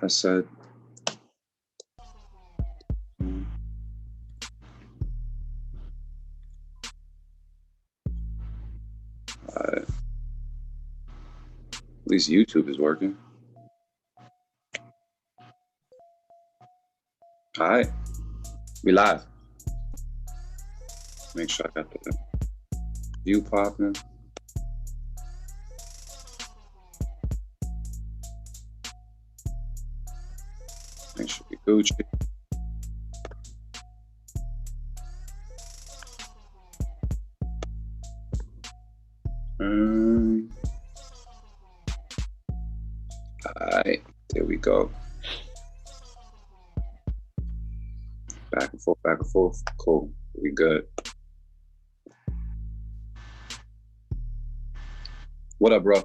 I said. At least YouTube is working. All right, we live. Make sure I got the view popping. Make sure we Gucci. All right, there we go. Back and forth, back and forth. Cool, we good. What up, bro?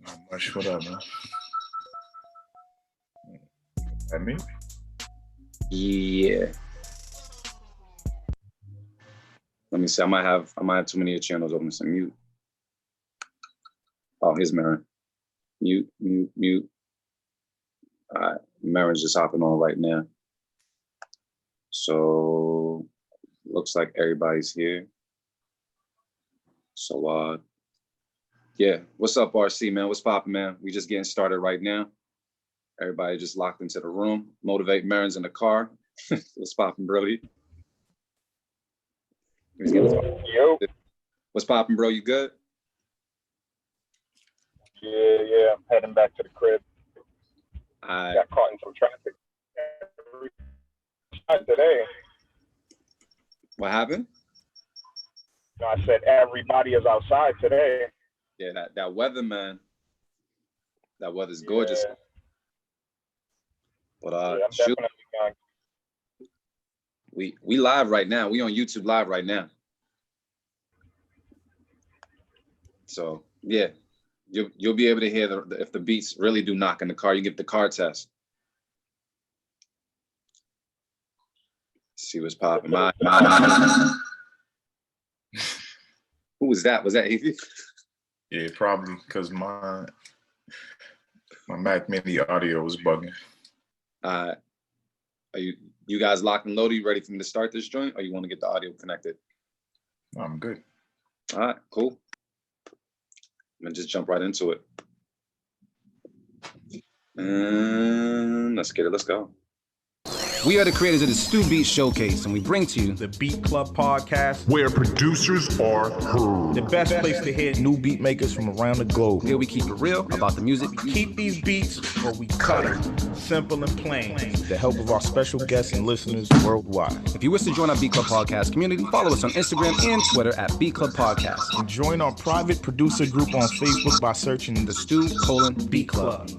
Not much. What up, man? That me? Yeah. Let me see. I might have too many channels open. So mute. Oh, here's Marin. Mute. All right, Marin's just hopping on right now. So looks like everybody's here. So yeah, what's up, RC, man? What's poppin', man? We just getting started right now. Everybody just locked into the room. Motivate Marin's in the car. What's poppin', Brody? Yo. What's poppin', bro? You good? Yeah. I'm heading back to the crib. Got caught in some traffic today. What happened? I said everybody is outside today. Yeah, that weather, man. That weather's gorgeous. Yeah. But I'm definitely going. We live right now. We on YouTube live right now. So yeah, you'll be able to hear if the beats really do knock in the car. You get the car test. See what's popping. Who was that? Was that Avy? Yeah, probably because my Mac Mini audio was bugging. Are you guys locked and loaded? You ready for me to start this joint, or you want to get the audio connected? I'm good. All right, cool. I'm gonna just jump right into it. And let's get it. Let's go. We are the creators of the Stu Beats Showcase, and we bring to you the Beat Club podcast, where producers are heard. The best place to hear new beat makers from around the globe. Here we keep it real about the music. We keep these beats or we cut them. Simple and plain. With the help of our special guests and listeners worldwide. If you wish to join our Beat Club Podcast community, follow us on Instagram and Twitter at Beat Club Podcast. And join our private producer group on Facebook by searching the Stu:*Beat Club.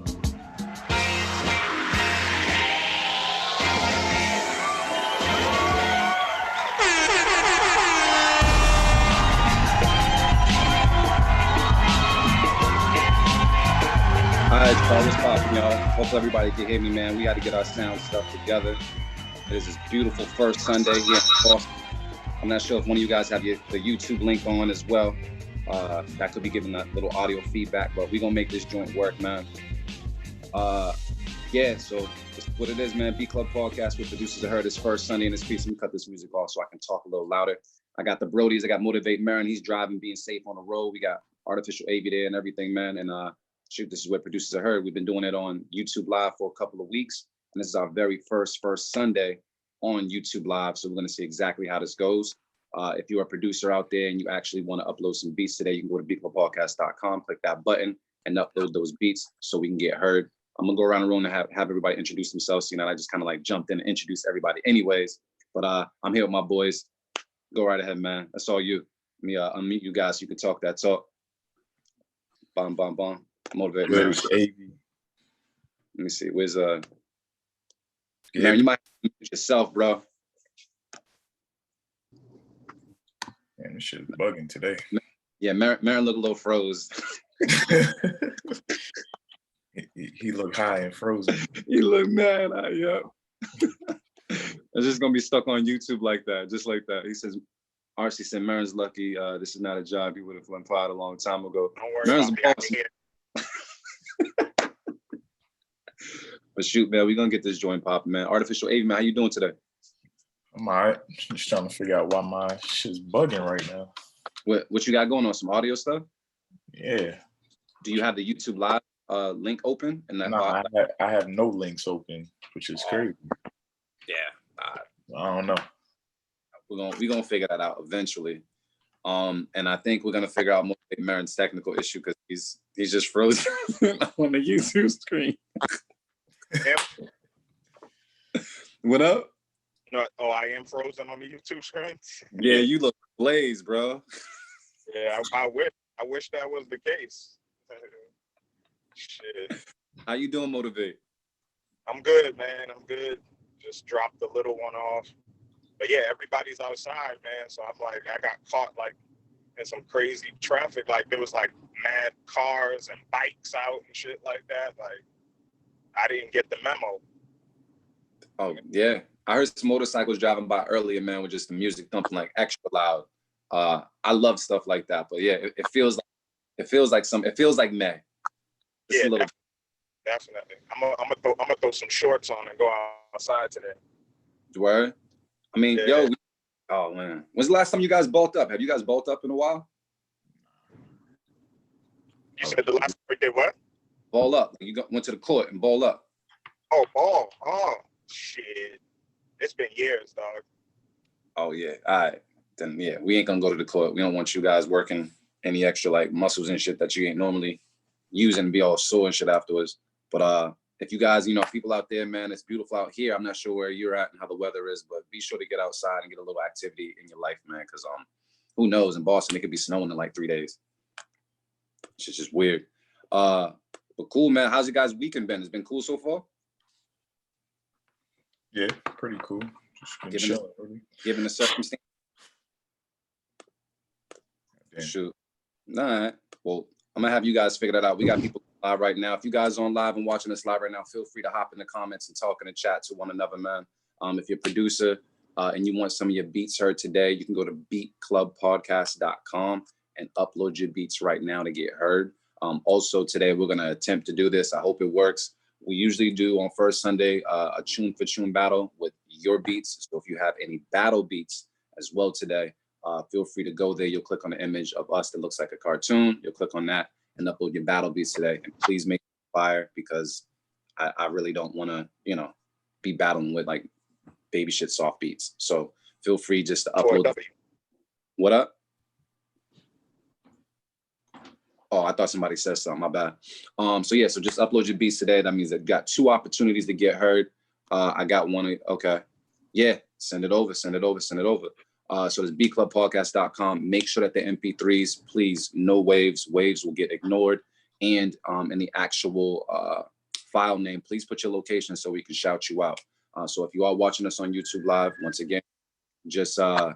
All right, what's poppin', y'all? Hope everybody can hear me, man. We got to get our sound stuff together. It is this beautiful first Sunday here in Boston. I'm not sure if one of you guys have the YouTube link on as well. That could be giving a little audio feedback, but we're going to make this joint work, man. Yeah, so that's what it is, man. Beat Club Podcast with producers are heard this first Sunday in this piece. Let me cut this music off so I can talk a little louder. I got the Brodies. I got Motivate Marin. He's driving, being safe on the road. We got Artificial Avy there and everything, man. And shoot, this is what producers are heard. We've been doing it on YouTube Live for a couple of weeks, and this is our very first Sunday on YouTube Live. So we're going to see exactly how this goes. If you're a producer out there and you actually want to upload some beats today, you can go to beatclubpodcast.com, click that button, and upload those beats so we can get heard. I'm gonna go around the room and have everybody introduce themselves. You know, I just kind of like jumped in and introduced everybody, anyways. But I'm here with my boys. Go right ahead, man. That's all you. Let me unmute you guys so you can talk that talk. Bom. Motivate. There's Avy. Let me see. Where's Man, you might mute yourself, bro. Man, this shit is bugging today. Yeah, Marin look a little froze. he looked high and frozen. He look mad. Yeah. It's just gonna be stuck on YouTube like that, just like that. He says, RC said, Marin's lucky. This is not a job he would have applied a long time ago. Don't worry Marin's about boss. But shoot, man, we're gonna get this joint popping, man. Artificial AV, man, how you doing today? I'm all right. Just trying to figure out why my shit's bugging right now. What you got going on? Some audio stuff? Yeah. Do you have the YouTube live link open? And that No, I have no links open, which is crazy. Yeah, I don't know. we're gonna figure that out eventually. And I think we're gonna figure out Motivate Marin's technical issue because he's just frozen on the YouTube screen. What up? No, I am frozen on the YouTube screen. Yeah, you look blazed, bro. Yeah, I wish that was the case. Shit. How you doing, Motivate? I'm good, man. I'm good. Just dropped the little one off. But yeah, everybody's outside, man. So I'm like, I got caught like in some crazy traffic. Like there was like mad cars and bikes out and shit like that. Like I didn't get the memo. Oh yeah, I heard some motorcycles driving by earlier, man, with just the music thumping like extra loud. I love stuff like that, but yeah, it feels like May. Just Yeah, definitely. I'm gonna throw some shorts on and go outside today. Word. I mean, Yeah. Oh man, when's the last time you guys bulked up? Have you guys bulked up in a while? You said the last time we did what? Ball up. Went to the court and ball up. Oh, ball. Oh, shit. It's been years, dog. Oh yeah. All right. Then yeah, we ain't gonna go to the court. We don't want you guys working any extra like muscles and shit that you ain't normally using and be all sore and shit afterwards. But if you guys, people out there, man, it's beautiful out here. I'm not sure where you're at and how the weather is, but be sure to get outside and get a little activity in your life, man. Cause who knows? In Boston, it could be snowing in like 3 days. It's just weird. But cool, man. How's your guys' weekend been? It's been cool so far? Yeah, pretty cool. Just been chilling, really. Given the circumstance. Damn. Shoot. All right. Well, I'm gonna have you guys figure that out. We got people live right now. If you guys are on live and watching this live right now, feel free to hop in the comments and talk in the chat to one another, man. If you're a producer and you want some of your beats heard today, you can go to beatclubpodcast.com and upload your beats right now to get heard. Also today, we're gonna attempt to do this. I hope it works. We usually do on first Sunday a tune for tune battle with your beats. So if you have any battle beats as well today, feel free to go there. You'll click on the image of us that looks like a cartoon. You'll click on that and upload your battle beats today. And please make it fire because I really don't want to, be battling with like baby shit soft beats. So feel free just to upload. What up? Oh, I thought somebody said something. My bad. So just upload your beats today. That means I've got 2 opportunities to get heard. I got one. Okay. Yeah. Send it over. So it's beatclubpodcast.com. Make sure that the MP3s, please, no waves. Waves will get ignored. And in the actual file name, please put your location so we can shout you out. So if you are watching us on YouTube Live, once again, just throw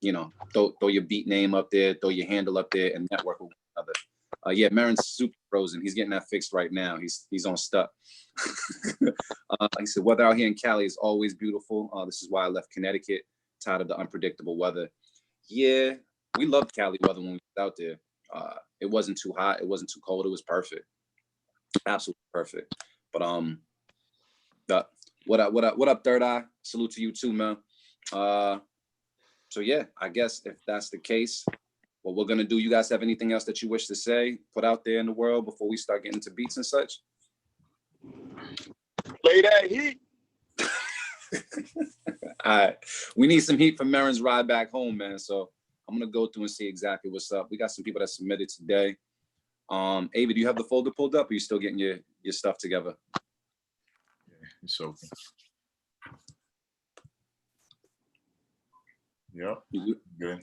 your beat name up there, throw your handle up there, and network with one another. Marin's super frozen. He's getting that fixed right now. He's on stuck. He said, weather out here in Cali is always beautiful. This is why I left Connecticut. Tired of the unpredictable weather. Yeah, we loved Cali weather when we were out there. It wasn't too hot. It wasn't too cold. It was perfect. Absolutely perfect. But what up, Third Eye? Salute to you too, man. So yeah, I guess if that's the case, what we're gonna do, you guys have anything else that you wish to say, put out there in the world before we start getting to beats and such? Play that heat. All right, we need some heat from Marin's ride back home, man. So I'm gonna go through and see exactly what's up. We got some people that submitted today. Avi, do you have the folder pulled up? Or are you still getting your stuff together? Yeah, it's open. Yep. Good.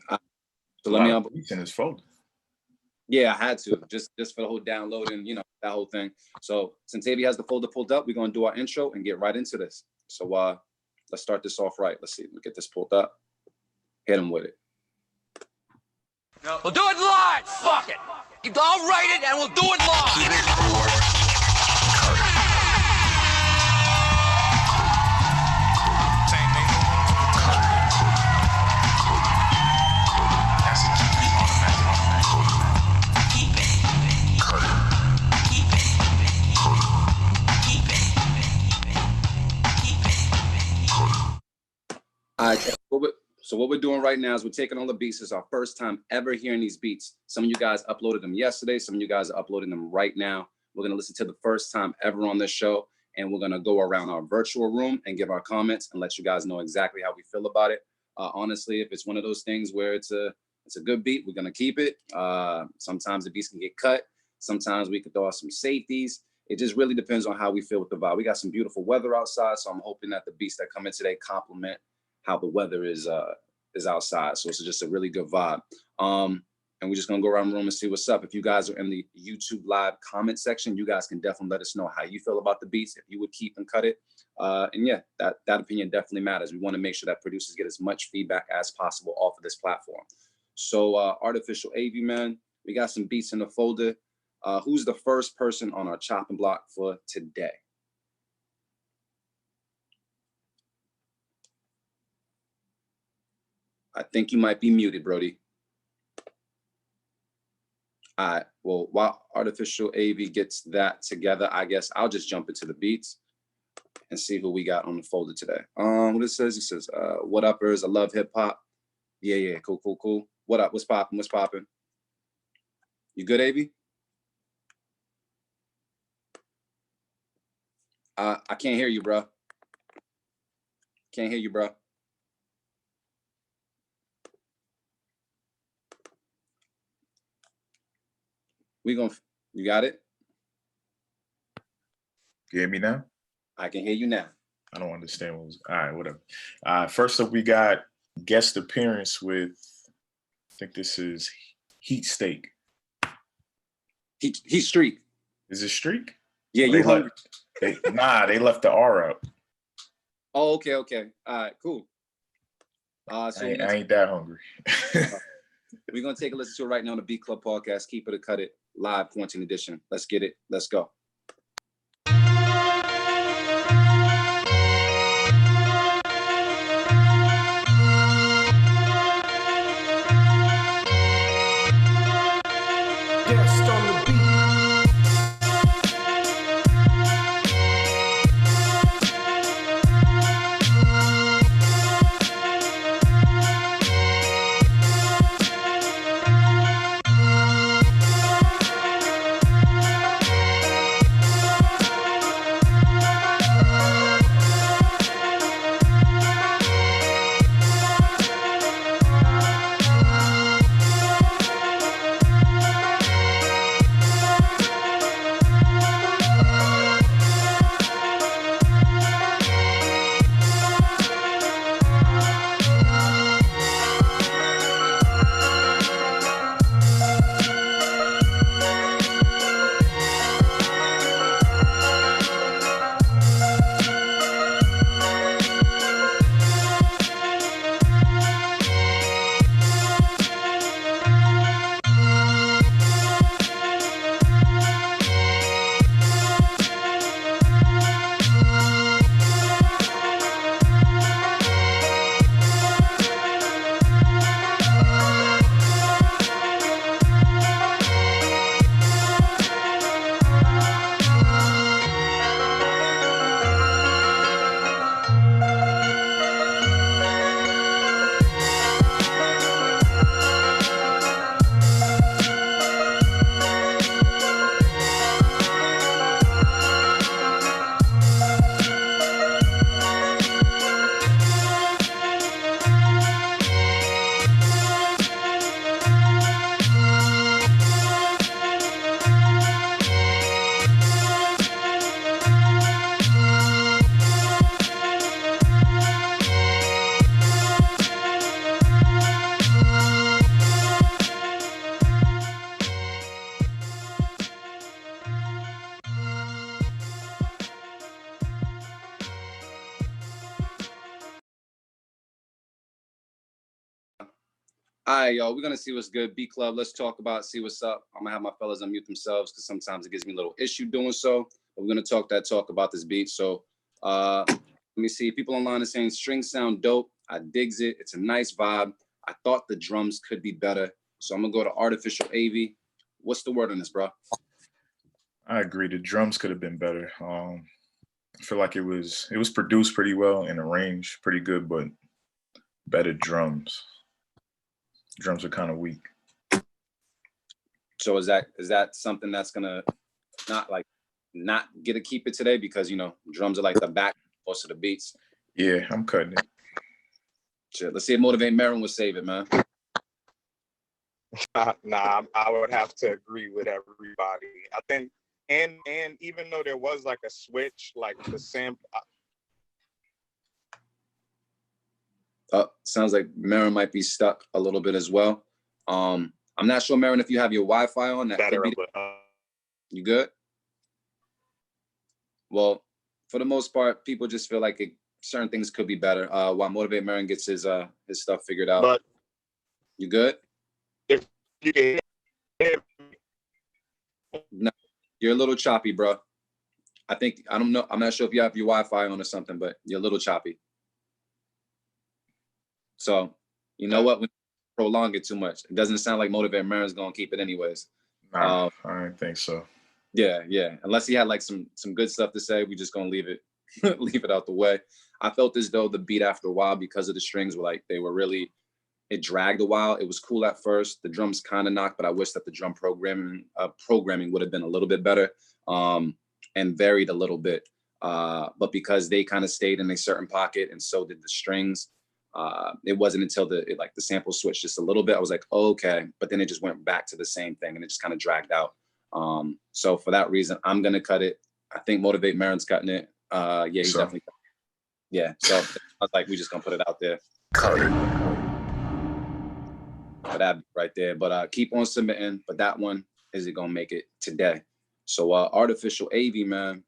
So let me. It's in his folder. Yeah, I had to just for the whole download and that whole thing. So since Avi has the folder pulled up, we're gonna do our intro and get right into this. So let's start this off right. Let's see. Let me get this pulled up. Hit him with it. We'll do it live. Fuck it. I'll write it and we'll do it live. So what we're doing right now is we're taking all the beats. It's our first time ever hearing these beats. Some of you guys uploaded them yesterday. Some of you guys are uploading them right now. We're going to listen to the first time ever on this show. And we're going to go around our virtual room and give our comments and let you guys know exactly how we feel about it. Honestly, if it's one of those things where it's a good beat, we're going to keep it. Sometimes the beats can get cut. Sometimes we could throw out some safeties. It just really depends on how we feel with the vibe. We got some beautiful weather outside, so I'm hoping that the beats that come in today complement how the weather is outside. So it's just a really good vibe. And we're just gonna go around the room and see what's up. If you guys are in the YouTube live comment section, you guys can definitely let us know how you feel about the beats, if you would keep and cut it. And yeah, that opinion definitely matters. We want to make sure that producers get as much feedback as possible off of this platform. So Artificial AV, man, we got some beats in the folder. Who's the first person on our chopping block for today? I think you might be muted, Brody. All right, well, while Artificial AV gets that together, I guess I'll just jump into the beats and see who we got on the folder today. What it says, what uppers, I love hip hop. Yeah, cool. What up, what's popping? You good, AV? I can't hear you, bro. Can't hear you, bro. You got it? You hear me now? I can hear you now. I don't understand what was, all right, whatever. First up, we got guest appearance with, I think this is Heat Steak. Heat Streak. Is it Streak? Yeah, you hungry? They left the R out. Oh, okay. All right, cool. So I ain't that hungry. We're gonna take a listen to it right now on the Beat Club podcast. Keep it or cut it, live quarantine edition. Let's get it. Let's go. Guest on the beat. All right, y'all, we're gonna see what's good. Beat Club, let's talk about, see what's up. I'm gonna have my fellas unmute themselves because sometimes it gives me a little issue doing so. But we're gonna talk about this beat. So let me see. People online are saying strings sound dope. I digs it. It's a nice vibe. I thought the drums could be better. So I'm gonna go to Artificial AV. What's the word on this, bro? I agree. The drums could have been better. I feel like it was produced pretty well and arranged pretty good, but better drums. Drums are kind of weak. So is that something that's gonna not get to keep it today because drums are like the back most of the beats? Yeah, I'm cutting it. Shit, let's see if Motivate Marin will save it, man. Nah, I would have to agree with everybody. I think, and even though there was like a switch, like the sample. Sounds like Marin might be stuck a little bit as well. I'm not sure, Marin, if you have your Wi-Fi on. That Better, could be you good? Well, for the most part, people just feel like certain things could be better. While Motivate Marin gets his stuff figured out. But you good? If you can hear me. No, you're a little choppy, bro. I don't know. I'm not sure if you have your Wi-Fi on or something, but you're a little choppy. So, you know what? We prolong it too much. It doesn't sound like Motivate Marin's gonna keep it anyways. Nah, I don't think so. Yeah. Unless he had like some good stuff to say, we just gonna leave it leave it out the way. I felt as though the beat after a while, because of the strings, it dragged a while. It was cool at first. The drums kind of knocked, but I wish that the drum programming would have been a little bit better and varied a little bit. But because they kind of stayed in a certain pocket and so did the strings, it wasn't until the sample switched just a little bit. I was like, oh, okay. But then it just went back to the same thing and it just kind of dragged out. So for that reason, I'm going to cut it. I think Motivate Marin's cutting it. Yeah, he's definitely cutting it. Yeah. So I was like, we just going to put it out there. Cut it. For that right there. But keep on submitting. But that one, is it going to make it today? So Artificial AV, man,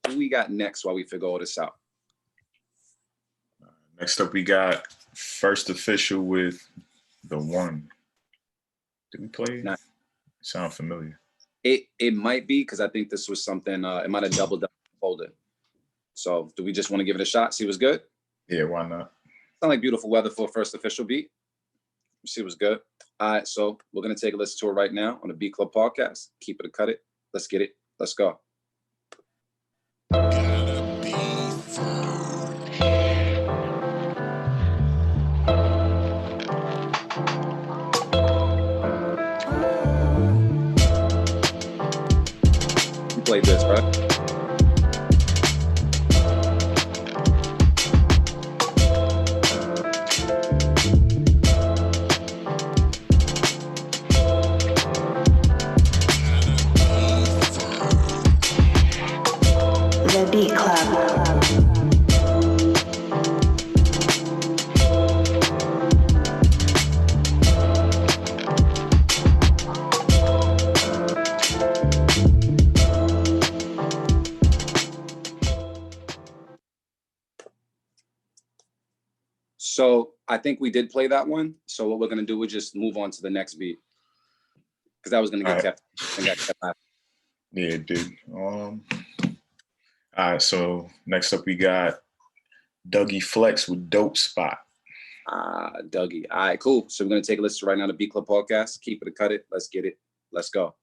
who we got next while we figure all this out? Next up, we got First Official with The One. Did we play? Nah. Sound familiar? It might be, because I think this was something, it might have doubled up folded. So do we just want to give it a shot, see what's good? Yeah, why not? Sound like beautiful weather for a First Official beat. See what's good. All right, so we're going to take a listen to it right now on the Beat Club podcast. Keep it or cut it. Let's get it. Let's go. You played this, right? The Beat Club. So I think we did play that one. So what we're going to do is just move on to the next beat, because that was going to get kept. And got kept out. Yeah, it did. All right, so next up we got Dougie Flex with Dope Spot. Dougie. All right, cool. So we're going to take a listen right now to Beat Club podcast. Keep it or cut it. Let's get it. Let's go.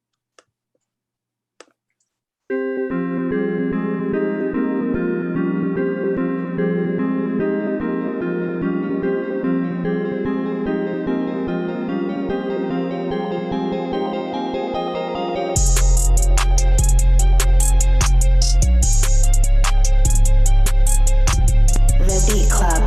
The Beat Club.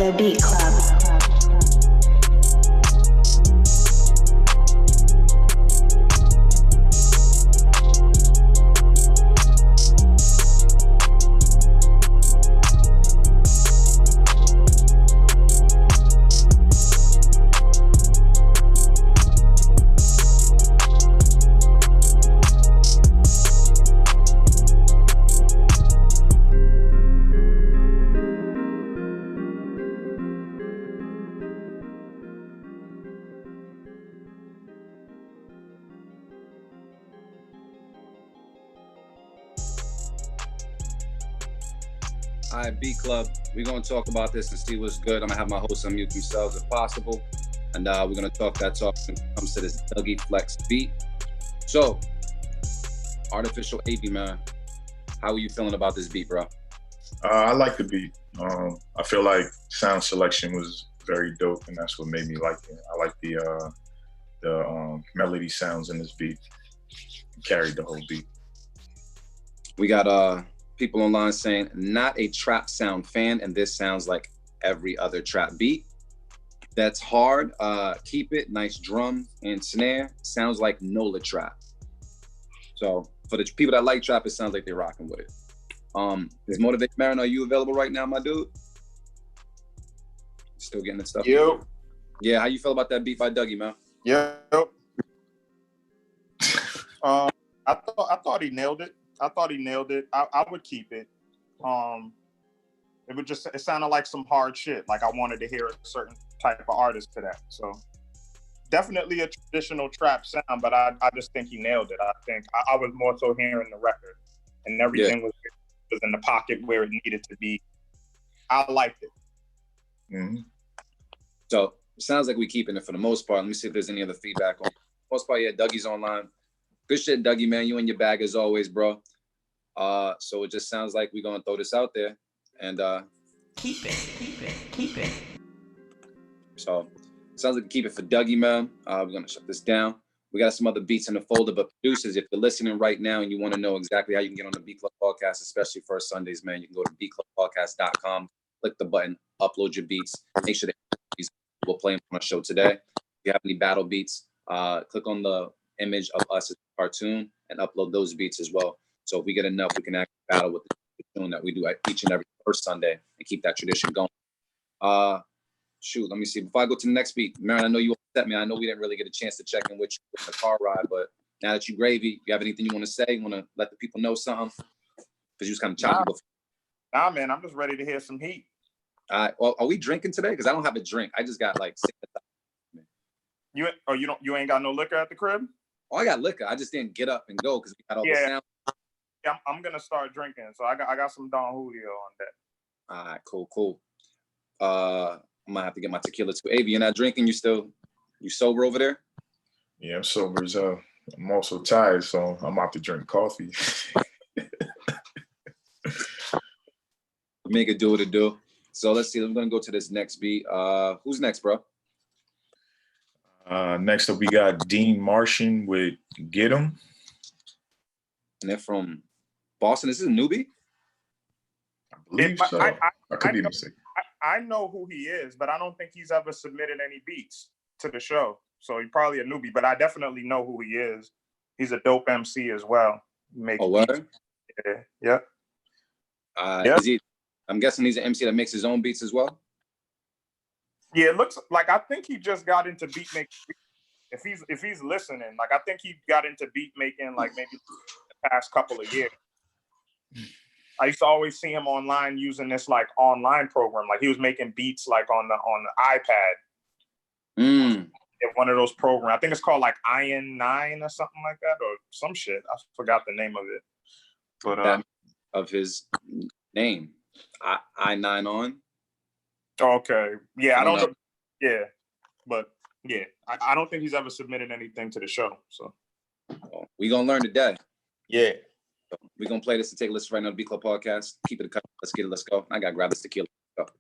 The Beat Club. All right, Beat Club, we're going to talk about this and see what's good. I'm going to have my hosts unmute themselves if possible. And we're going to talk that talk when it comes to this Dougie Flex beat. So, Artificial AV, man, how are you feeling about this beat, bro? I like the beat. I feel like sound selection was very dope, and that's what made me like it. I like the melody sounds in this beat. It carried the whole beat. We got people online saying, not a trap sound fan, and this sounds like every other trap beat. That's hard. Keep it. Nice drum and snare. Sounds like Nola trap. So for the people that like trap, it sounds like they're rocking with it. Is Motivate Marin, are you available right now, my dude? Still getting that stuff? Yo. Yeah, how you feel about that beat by Dougie, man? Yep. I thought he nailed it. I would keep it. It sounded like some hard shit. Like I wanted to hear a certain type of artist to that. So definitely a traditional trap sound, but I just think he nailed it. I think I was more so hearing the record, and everything was in the pocket where it needed to be. I liked it. Mm-hmm. So it sounds like we're keeping it for the most part. Let me see if there's any other feedback on. Most part, yeah, Dougie's online. Good shit, Dougie, man. You in your bag as always, bro. So it just sounds like we're gonna throw this out there and Keep it. so it sounds like we keep it for Dougie, man. We're gonna shut this down. We got some other beats in the folder, but producers, if you're listening right now and you want to know exactly how you can get on the Beat Club podcast, especially first Sundays, man, you can go to beatclubpodcast.com, click the button, upload your beats, make sure that we'll play them on our show today. If you have any battle beats, click on the image of us as a cartoon and upload those beats as well. So if we get enough, we can actually battle with the tune that we do each and every first Sunday and keep that tradition going. Shoot, let me see. Before I go to the next beat, Marin, I know you upset me. I know we didn't really get a chance to check in with you in the car ride, but now that you gravy, you have anything you want to say? You want to let the people know something? Because you was kind of choppy before. Nah, man, I'm just ready to hear some heat. Well, are we drinking today? Because I don't have a drink. I just got like 6. You ain't got no liquor at the crib? Oh, I got liquor. I just didn't get up and go because we got all the sound. Yeah, I'm gonna start drinking, so I got some Don Julio on that. All right, cool. I might have to get my tequila too. Avi, you're not drinking? You sober over there? Yeah, I'm sober as hell. I'm also tired, so I'm about to drink coffee. Make it do what it do. So let's see. I'm gonna go to this next beat. Who's next, bro? Next up, we got Dean Martian with Get 'Em. And they're from Boston. This is a newbie? I believe so. I could be mistaken. I know who he is, but I don't think he's ever submitted any beats to the show. So he's probably a newbie, but I definitely know who he is. He's a dope MC as well. Word? Yeah. I'm guessing he's an MC that makes his own beats as well? Yeah, it looks like I think he just got into beat making. If he's listening, like I think he got into beat making like maybe the past couple of years. I used to always see him online using this like online program. Like he was making beats like on the iPad. One of those programs. I think it's called like Iron 9 or something like that, or some shit. I forgot the name of it. But of his name, I9 on. Okay. Yeah, I don't know. Yeah, but yeah, I don't think he's ever submitted anything to the show. So we gonna learn today. Yeah. So we're gonna play this and take a listen right now to the Beat Club podcast. Keep it a cut. Let's get it. Let's go. I gotta grab this tequila. Let's go.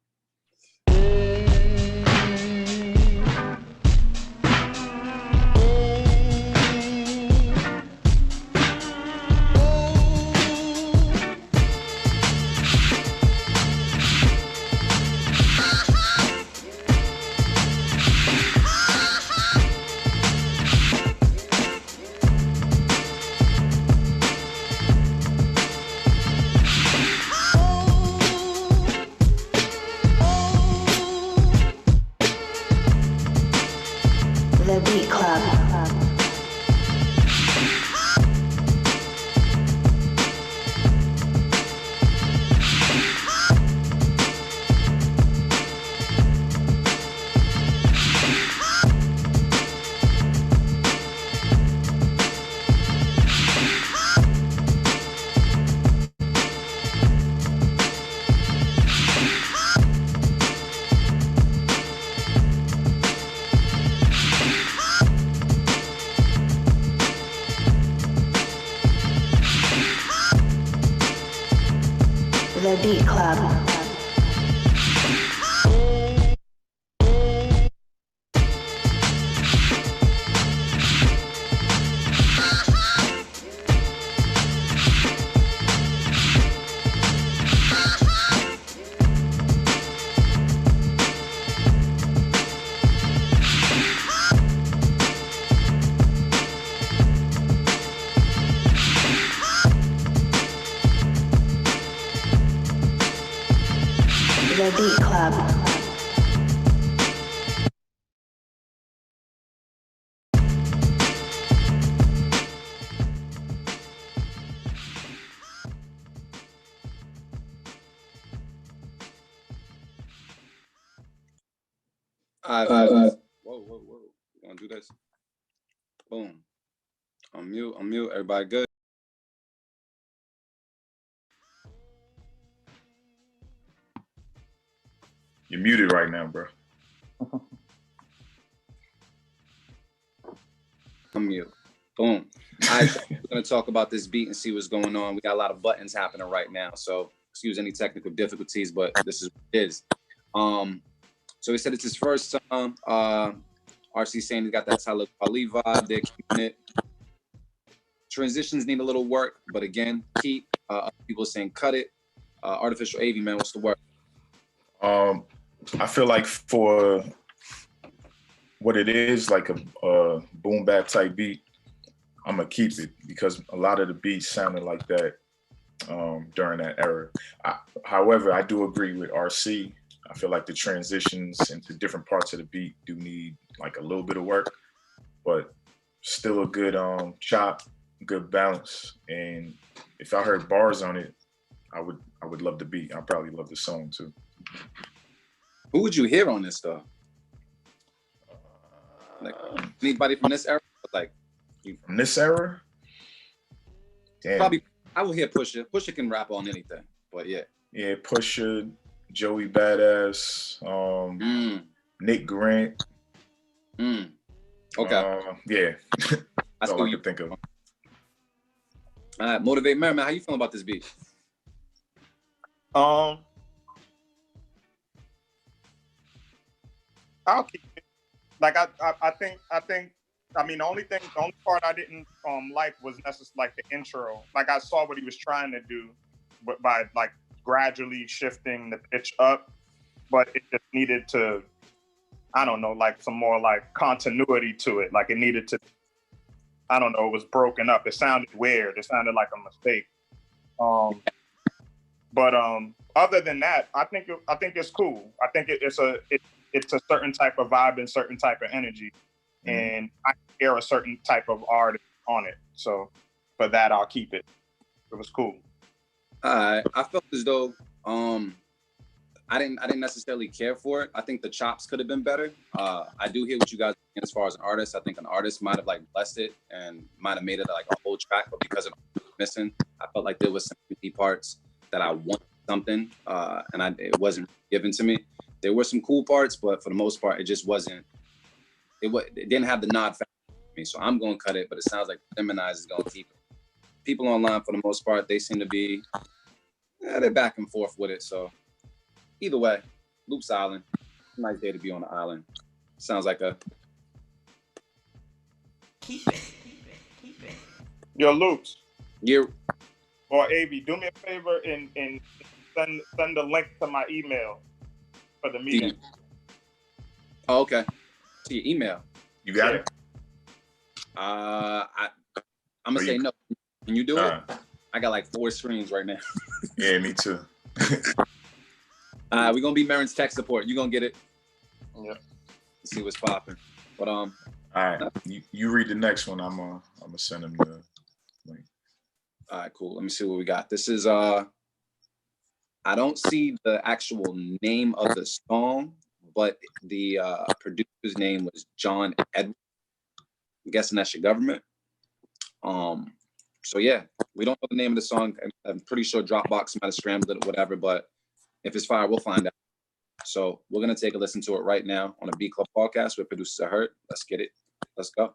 The Beat Club. The Beat Club. The Beat Club. Whoa. We're gonna do this. Boom. I'm mute. Everybody good? You're muted right now, bro. I'm mute. Boom. We're gonna talk about this beat and see what's going on. We got a lot of buttons happening right now, so excuse any technical difficulties, but this is what it is. So he said it's his first time. RC saying he's got that Talib Kweli vibe. They're keeping it. Transitions need a little work, but again, keep. People saying cut it. Artificial AV, man, what's the word? I feel like for what it is, like a boom bap type beat, I'm gonna keep it because a lot of the beats sounded like that during that era. However, I do agree with RC. I feel like the transitions into different parts of the beat do need like a little bit of work, but still a good chop, good bounce. And if I heard bars on it, I would love the beat. I'd probably love the song too. Who would you hear on this stuff? Like anybody from this era? Like from this era? Damn. Probably I will hear Pusha. Pusha can rap on anything, but yeah. Yeah, Pusha, Joey Badass, Nick Grant. Okay. Yeah. That's all I can think of. All right, Motivate Merriman, how you feeling about this beat? I'll keep it. Like I think I mean the only part I didn't like was necessarily like the intro. Like I saw what he was trying to do, but by like gradually shifting the pitch up, but it just needed to, I don't know, like some more like continuity to it. Like it needed to, I don't know, it was broken up. It sounded weird. It sounded like a mistake. But other than that, I think it's cool. I think it's a certain type of vibe and certain type of energy, and I hear a certain type of artist on it. So for that, I'll keep it. It was cool. I felt as though I didn't necessarily care for it. I think the chops could have been better. I do hear what you guys are saying as far as an artist. I think an artist might have like blessed it and might have made it like a whole track, but because of missing, I felt like there was some key parts that I wanted something, and it wasn't given to me. There were some cool parts, but for the most part, it just wasn't. It didn't have the nod factor for me, so I'm going to cut it. But it sounds like Feminize is going to keep it. People online, for the most part, they seem to be they're back and forth with it. So either way, Loops Island, nice day to be on the island. Sounds like a keep it. Yo, Loops. Yeah. Or AV, do me a favor and send the link to my email for the meeting. Oh, okay. To your email. You got it? I'm gonna say no. Can you do it? I got like 4 screens right now. Yeah, me too. We're gonna be Marin's tech support. You gonna get it? Yeah. See what's popping. But All right, you read the next one. I'm gonna send him the link. All right, cool. Let me see what we got. This is I don't see the actual name of the song, but the producer's name was John Edwards. I'm guessing that's your government. So yeah, we don't know the name of the song. I'm pretty sure Dropbox might have scrambled it or whatever, but if it's fire, we'll find out. So we're gonna take a listen to it right now on a Beat Club podcast where producers are heard. Let's get it. Let's go.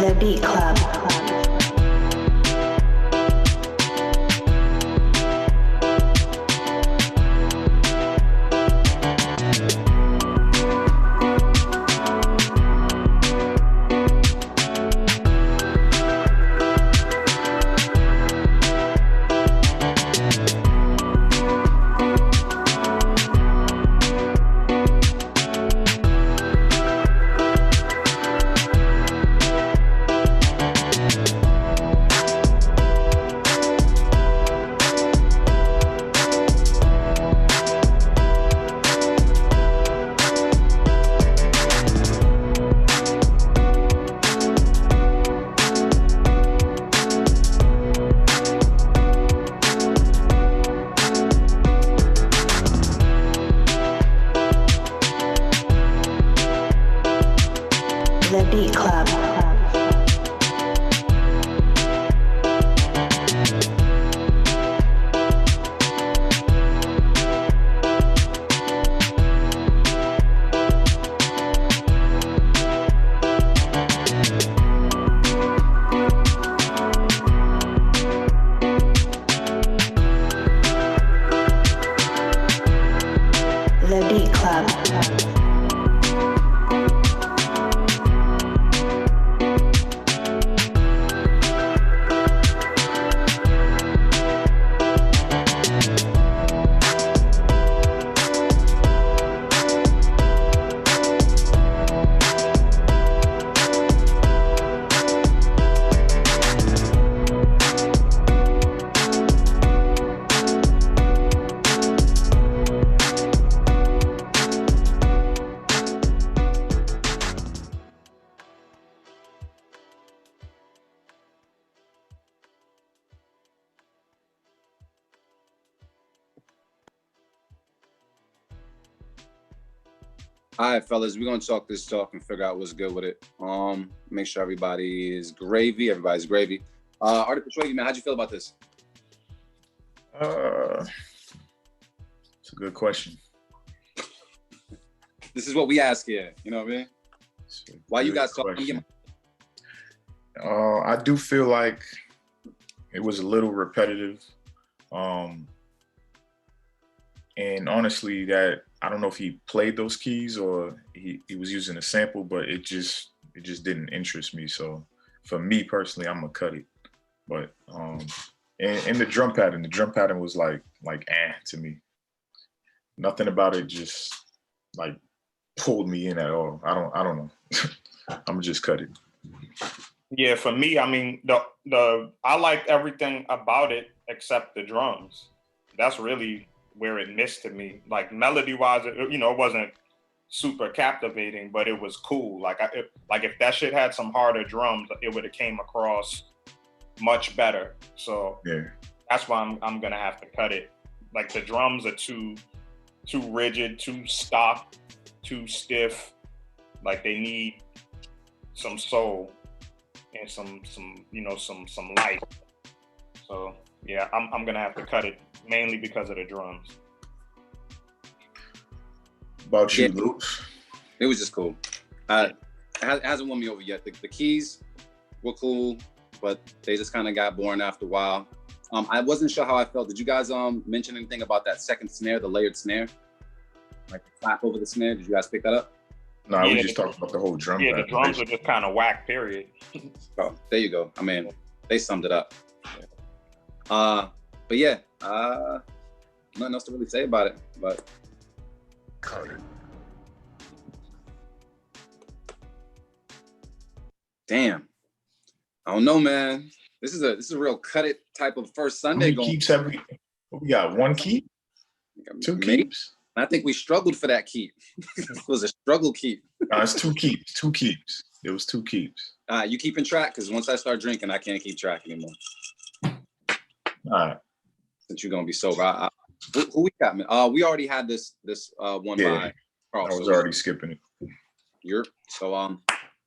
The Beat Club. The Beat Club. The Beat Club. All right, fellas, we're gonna talk this talk and figure out what's good with it. Make sure everybody is gravy. Everybody's gravy. Artificial Wavy, man, how'd you feel about this? It's a good question. This is what we ask here. You know what I mean? Why you guys talking? I do feel like it was a little repetitive. And honestly, that I don't know if he played those keys or he was using a sample, but it just didn't interest me. So for me personally, I'm gonna cut it. But and the drum pattern was like to me. Nothing about it just like pulled me in at all. I don't know. I'm gonna just cut it. Yeah, for me, I mean, I liked everything about it except the drums. That's really where it missed to me. Like melody-wise, it wasn't super captivating, but it was cool. Like if that shit had some harder drums, it would have came across much better. So yeah, that's why I'm gonna have to cut it. Like the drums are too rigid, too stock, too stiff. Like they need some soul and some life. So yeah, I'm gonna have to cut it mainly because of the drums. About you, Loops? It was just cool. It hasn't won me over yet. The keys were cool, but they just kind of got boring after a while. I wasn't sure how I felt. Did you guys mention anything about that second snare, the layered snare? Like the clap over the snare? Did you guys pick that up? No, we just talked about the whole drum. Yeah, the drums are just kind of whack, period. Oh, there you go. I mean, they summed it up. But But yeah, nothing else to really say about it. But damn, I don't know, man. This is a real cut it type of first Sunday How many going. keeps have we got? One keep? Two Maybe. keeps? I think we struggled for that keep. It was a struggle keep. No, it's two keeps. Two keeps. It was two keeps. You keeping track? Because once I start drinking, I can't keep track anymore. All right. Since you're gonna be sober, who we got, man? We already had this one Yeah, by Carl. I was so already skipping it. You're so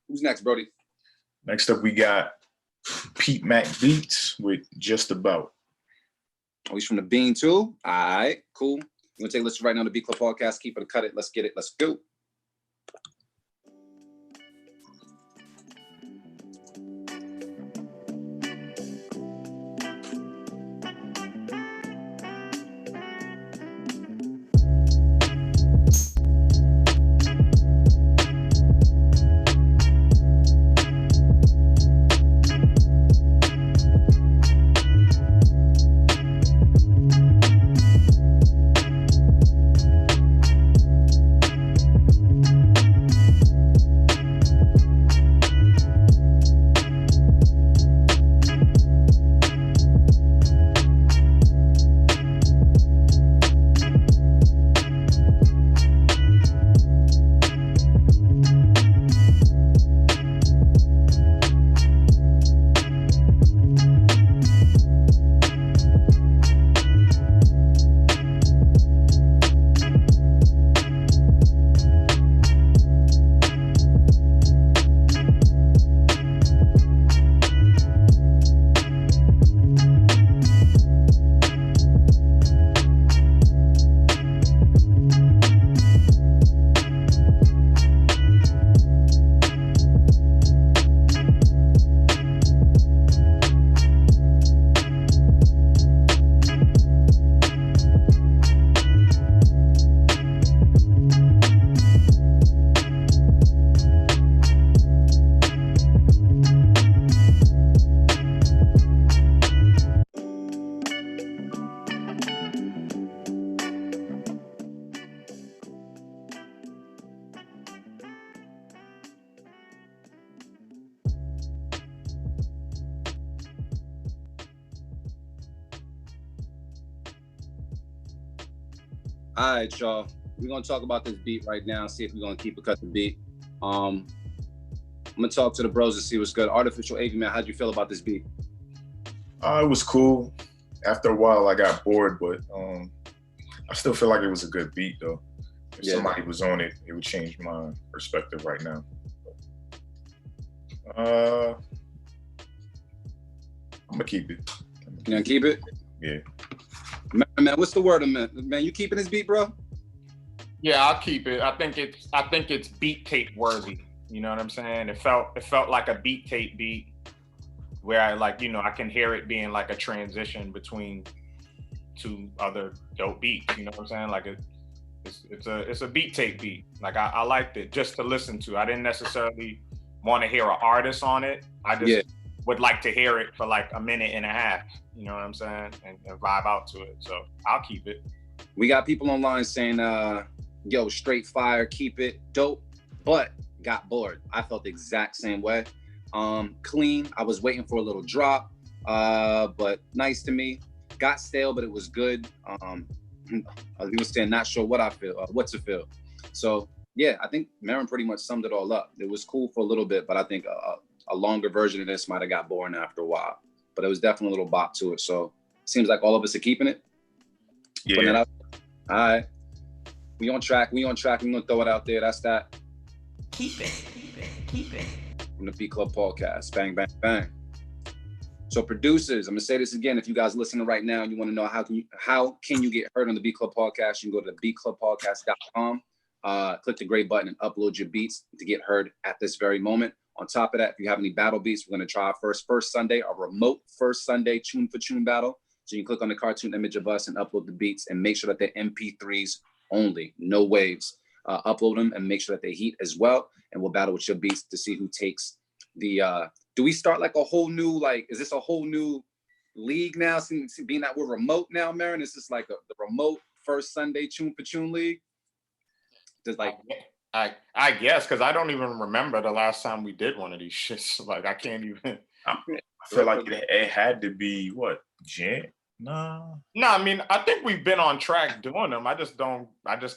who's next, Brody? Next up, we got Pete Mac Beats with Just About. Oh, he's from the Bean too. All right, cool. We're gonna take a listen right now to Beat Club Podcast. Keep it, cut it. Let's get it. Let's go. All right, y'all. We're gonna talk about this beat right now. See if we're gonna keep it cut the beat. I'm gonna talk to the bros and see what's good. Artificial AV, man, how'd you feel about this beat? It was cool. After a while, I got bored, but I still feel like it was a good beat, though. If somebody was on it, it would change my perspective right now. I'm gonna keep it. You gonna keep it? Yeah. Man, what's the word, man? Man, you keeping this beat, bro? Yeah, I'll keep it. I think it's beat tape worthy. You know what I'm saying? It felt like a beat tape beat where I can hear it being like a transition between two other dope beats. You know what I'm saying? Like it's a beat tape beat. Like I liked it just to listen to. I didn't necessarily want to hear an artist on it. I just would like to hear it for like a minute and a half. You know what I'm saying? And vibe out to it. So I'll keep it. We got people online saying, yo, straight fire, keep it dope, but got bored. I felt the exact same way. Clean, I was waiting for a little drop, but nice to me. Got stale, but it was good. He was saying, not sure what to feel. So yeah, I think Marin pretty much summed it all up. It was cool for a little bit, but I think a longer version of this might have got boring after a while. But it was definitely a little bop to it. So seems like all of us are keeping it. Yeah. All right. We on track. We gonna throw it out there. That's that. Keep it. From the Beat Club Podcast. Bang, bang, bang. So producers, I'm gonna say this again. If you guys listening right now and you want to know how can you get heard on the Beat Club Podcast, you can go to beatclubpodcast.com, click the gray button and upload your beats to get heard at this very moment. On top of that, if you have any battle beats, we're gonna try our first Sunday, a remote first Sunday tune for tune battle. So you can click on the cartoon image of us and upload the beats and make sure that they're MP3s only, no waves. Upload them and make sure that they heat as well. And we'll battle with your beats to see who takes the, do we start like a whole new, is this a whole new league now, since being that we're remote now, Marin. It's just like the remote first Sunday Tune for Tune League. Just like I guess, because I don't even remember the last time we did one of these shits. Like, I can't even. I feel like it had to be what, Jan? No, I mean, I think we've been on track doing them. I just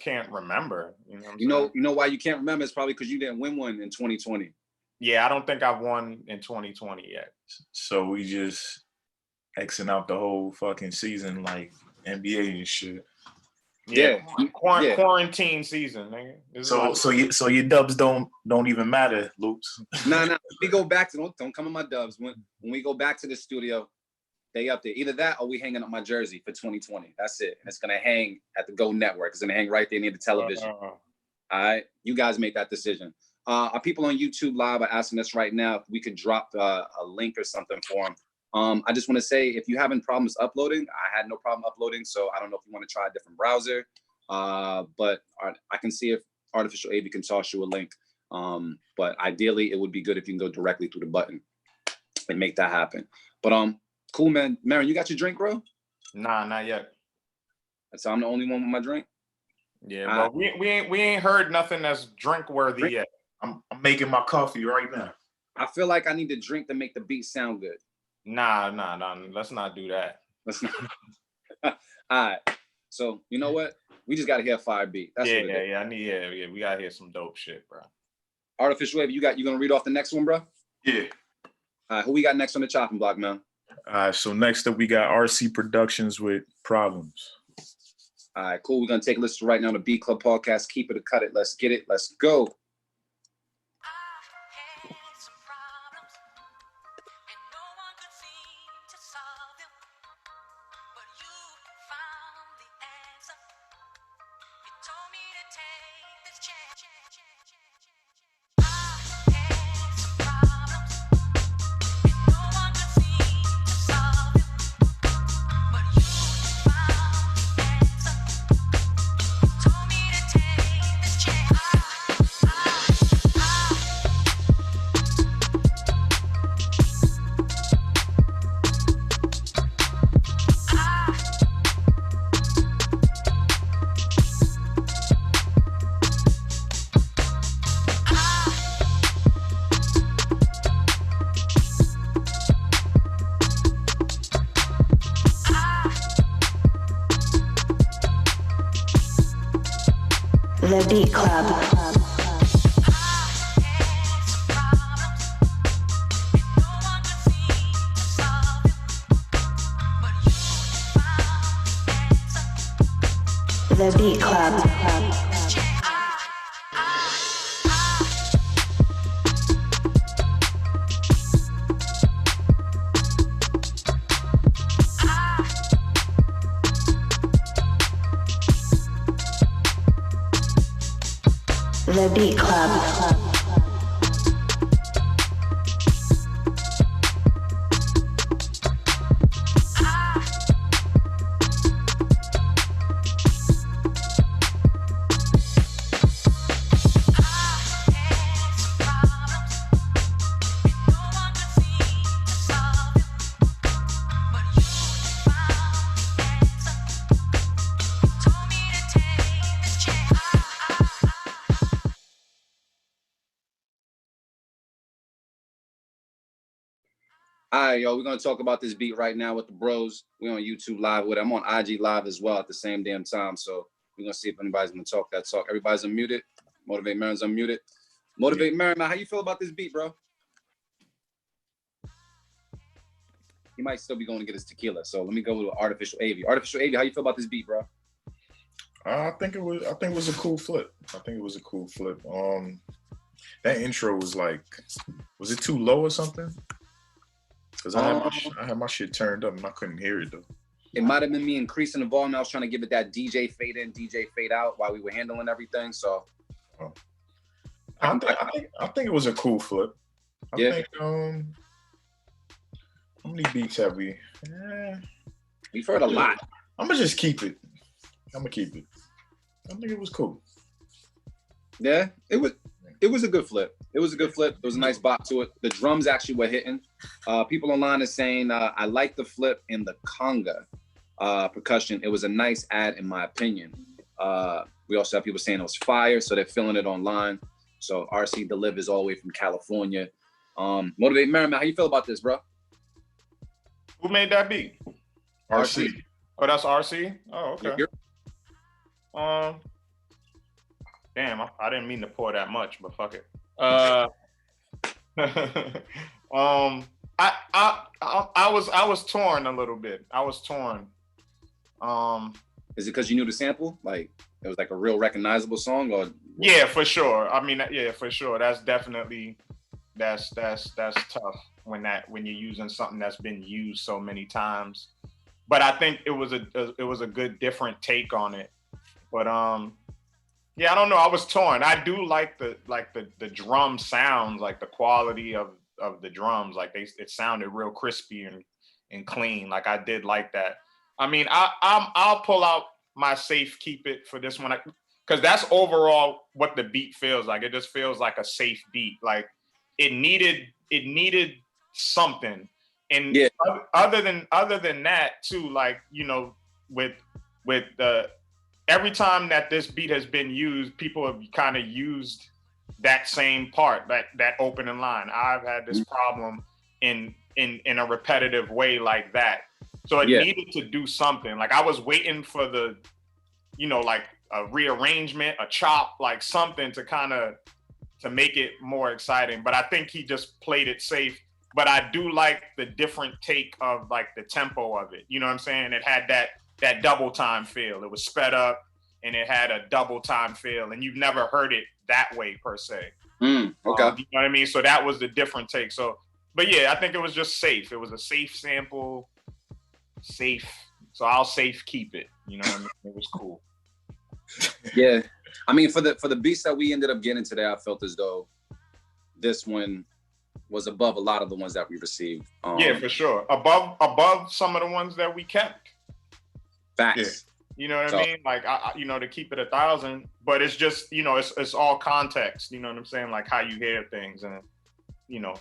can't remember. You know why you can't remember? It's probably because you didn't win one in 2020. Yeah, I don't think I've won in 2020 yet. So we just Xing out the whole fucking season like NBA and shit. Yeah. Quarantine season, nigga. So your dubs don't even matter, Loops. Nah. We go back to don't come on my dubs. When we go back to the studio, they up there. Either that or we hanging up my jersey for 2020. That's it. And it's gonna hang at the Go Network. It's gonna hang right there near the television. All right, you guys make that decision. Our people on YouTube Live are asking us right now if we could drop a link or something for them. I just want to say, if you're having problems uploading, I had no problem uploading, so I don't know if you want to try a different browser. But I can see if Artificial AV can toss you a link. But ideally, it would be good if you can go directly through the button and make that happen. But cool, man. Marin, you got your drink, bro? Nah, not yet. So I'm the only one with my drink? Yeah, but we ain't heard nothing that's drink worthy yet. I'm making my coffee right now. I feel like I need to drink to make the beat sound good. Nah. Let's not do that. Let's not. All right. So you know what? We just gotta hear a fire beat. That's we gotta hear some dope shit, bro. Artificial AV, you gonna read off the next one, bro? Yeah. All right, who we got next on the chopping block, man? All right, so next up we got RC Productions with Problems. All right, cool. We're gonna take a listen right now to Beat Club Podcast. Keep it or cut it. Let's get it. Let's go. The Beat Club. The Beat Club. The Beat Club. All right, yo, we're gonna talk about this beat right now with the bros. We're on YouTube Live with it. I'm on IG Live as well at the same damn time. So we're gonna see if anybody's gonna talk that talk. Everybody's unmuted. Motivate Marin's unmuted. Motivate Marin, man, how you feel about this beat, bro? He might still be going to get his tequila. So let me go with Artificial AV. Artificial AV, how you feel about this beat, bro? I think it was a cool flip. That intro was like, was it too low or something? Because I had my shit turned up and I couldn't hear it though. It might have been me increasing the volume. I was trying to give it that DJ fade in, DJ fade out while we were handling everything. So I think it was a cool flip. I think how many beats have we? We've heard a lot. I'm gonna just keep it. I think it was cool. Yeah, it was a good flip. It was a good flip. There was a nice bop to it. The drums actually were hitting. People online are saying, I like the flip in the conga percussion. It was a nice add in my opinion. We also have people saying it was fire, so they're feeling it online. So RC delivers all the way from California. Motivate Merriman, how you feel about this, bro? Who made that beat? RC. Oh, that's RC? Oh, okay. Yeah. Damn, I didn't mean to pour that much, but fuck it. I was torn a little bit. I was torn. Is it because you knew the sample? Like it was like a real recognizable song, or? Yeah, for sure. I mean, yeah, for sure. That's definitely that's tough when you're using something that's been used so many times. But I think it was a good different take on it. But yeah, I don't know. I was torn. I do like the drum sounds, like the quality of the drums. Like it sounded real crispy and clean. Like I did like that. I mean, I'll pull out my safe keep it for this one because that's overall what the beat feels like. It just feels like a safe beat. Like it needed something. And yeah. other than that too, like, you know, with the every time that this beat has been used, people have kind of used that same part, that opening line. I've had this problem in a repetitive way like that. So it needed to do something. Like I was waiting for the, you know, like a rearrangement, a chop, like something to make it more exciting. But I think he just played it safe. But I do like the different take of like the tempo of it. You know what I'm saying? It had that double time feel. It was sped up and it had a double time feel. And you've never heard it that way per se. Okay. You know what I mean? So that was the different take. So, but yeah, I think it was just safe. It was a safe sample. Safe. So I'll safe keep it. You know what I mean? It was cool. Yeah. I mean, for the beats that we ended up getting today, I felt as though this one was above a lot of the ones that we received. Yeah, for sure. Above some of the ones that we kept. Facts. Yeah. You know what I mean? Like, you know, to keep it 1,000, but it's just, you know, it's all context. You know what I'm saying? Like how you hear things, and you know,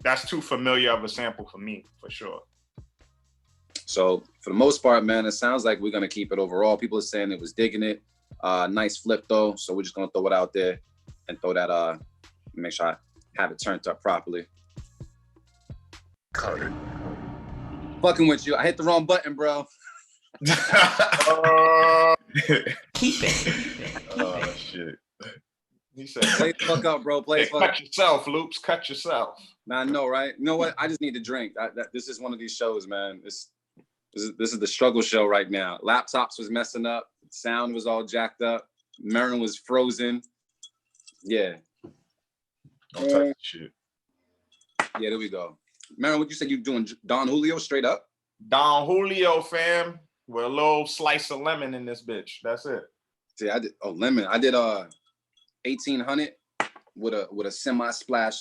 that's too familiar of a sample for me, for sure. So for the most part, man, it sounds like we're gonna keep it overall. People are saying it was digging it. Nice flip though. So we're just gonna throw it out there and throw that. Make sure I have it turned up properly. Cut it. Fucking with you. I hit the wrong button, bro. Keep it. Oh shit. He said, "Play the fuck up, bro. Play the fuck up. Cut yourself, Loops. Cut yourself." Nah, I know, right? You know what? I just need to drink. This is one of these shows, man. This is the struggle show right now. Laptops was messing up. Sound was all jacked up. Marin was frozen. Yeah. Don't touch the shit. Yeah, there we go. Marin, what you said you doing Don Julio straight up? Don Julio, fam, with a little slice of lemon in this bitch. That's it. See, I did lemon. I did 1800 with a semi splash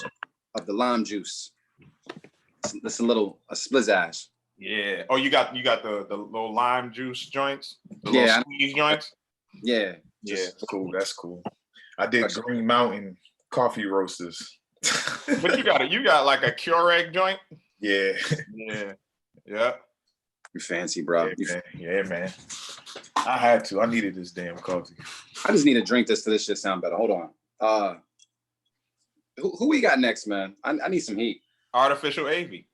of the lime juice. It's a splizzazz. Yeah. Oh, you got the little lime juice joints? The Yeah. little squeeze joints? Yeah. Yeah. Cool. That's cool. I did Green Mountain coffee roasters. But you got like a Keurig joint? Yeah. Yeah. Yeah. You fancy, bro. Yeah, man. I had to. I needed this damn coffee. I just need to drink this for this shit sound better. Hold on. Who we got next, man? I need some heat. Artificial AV.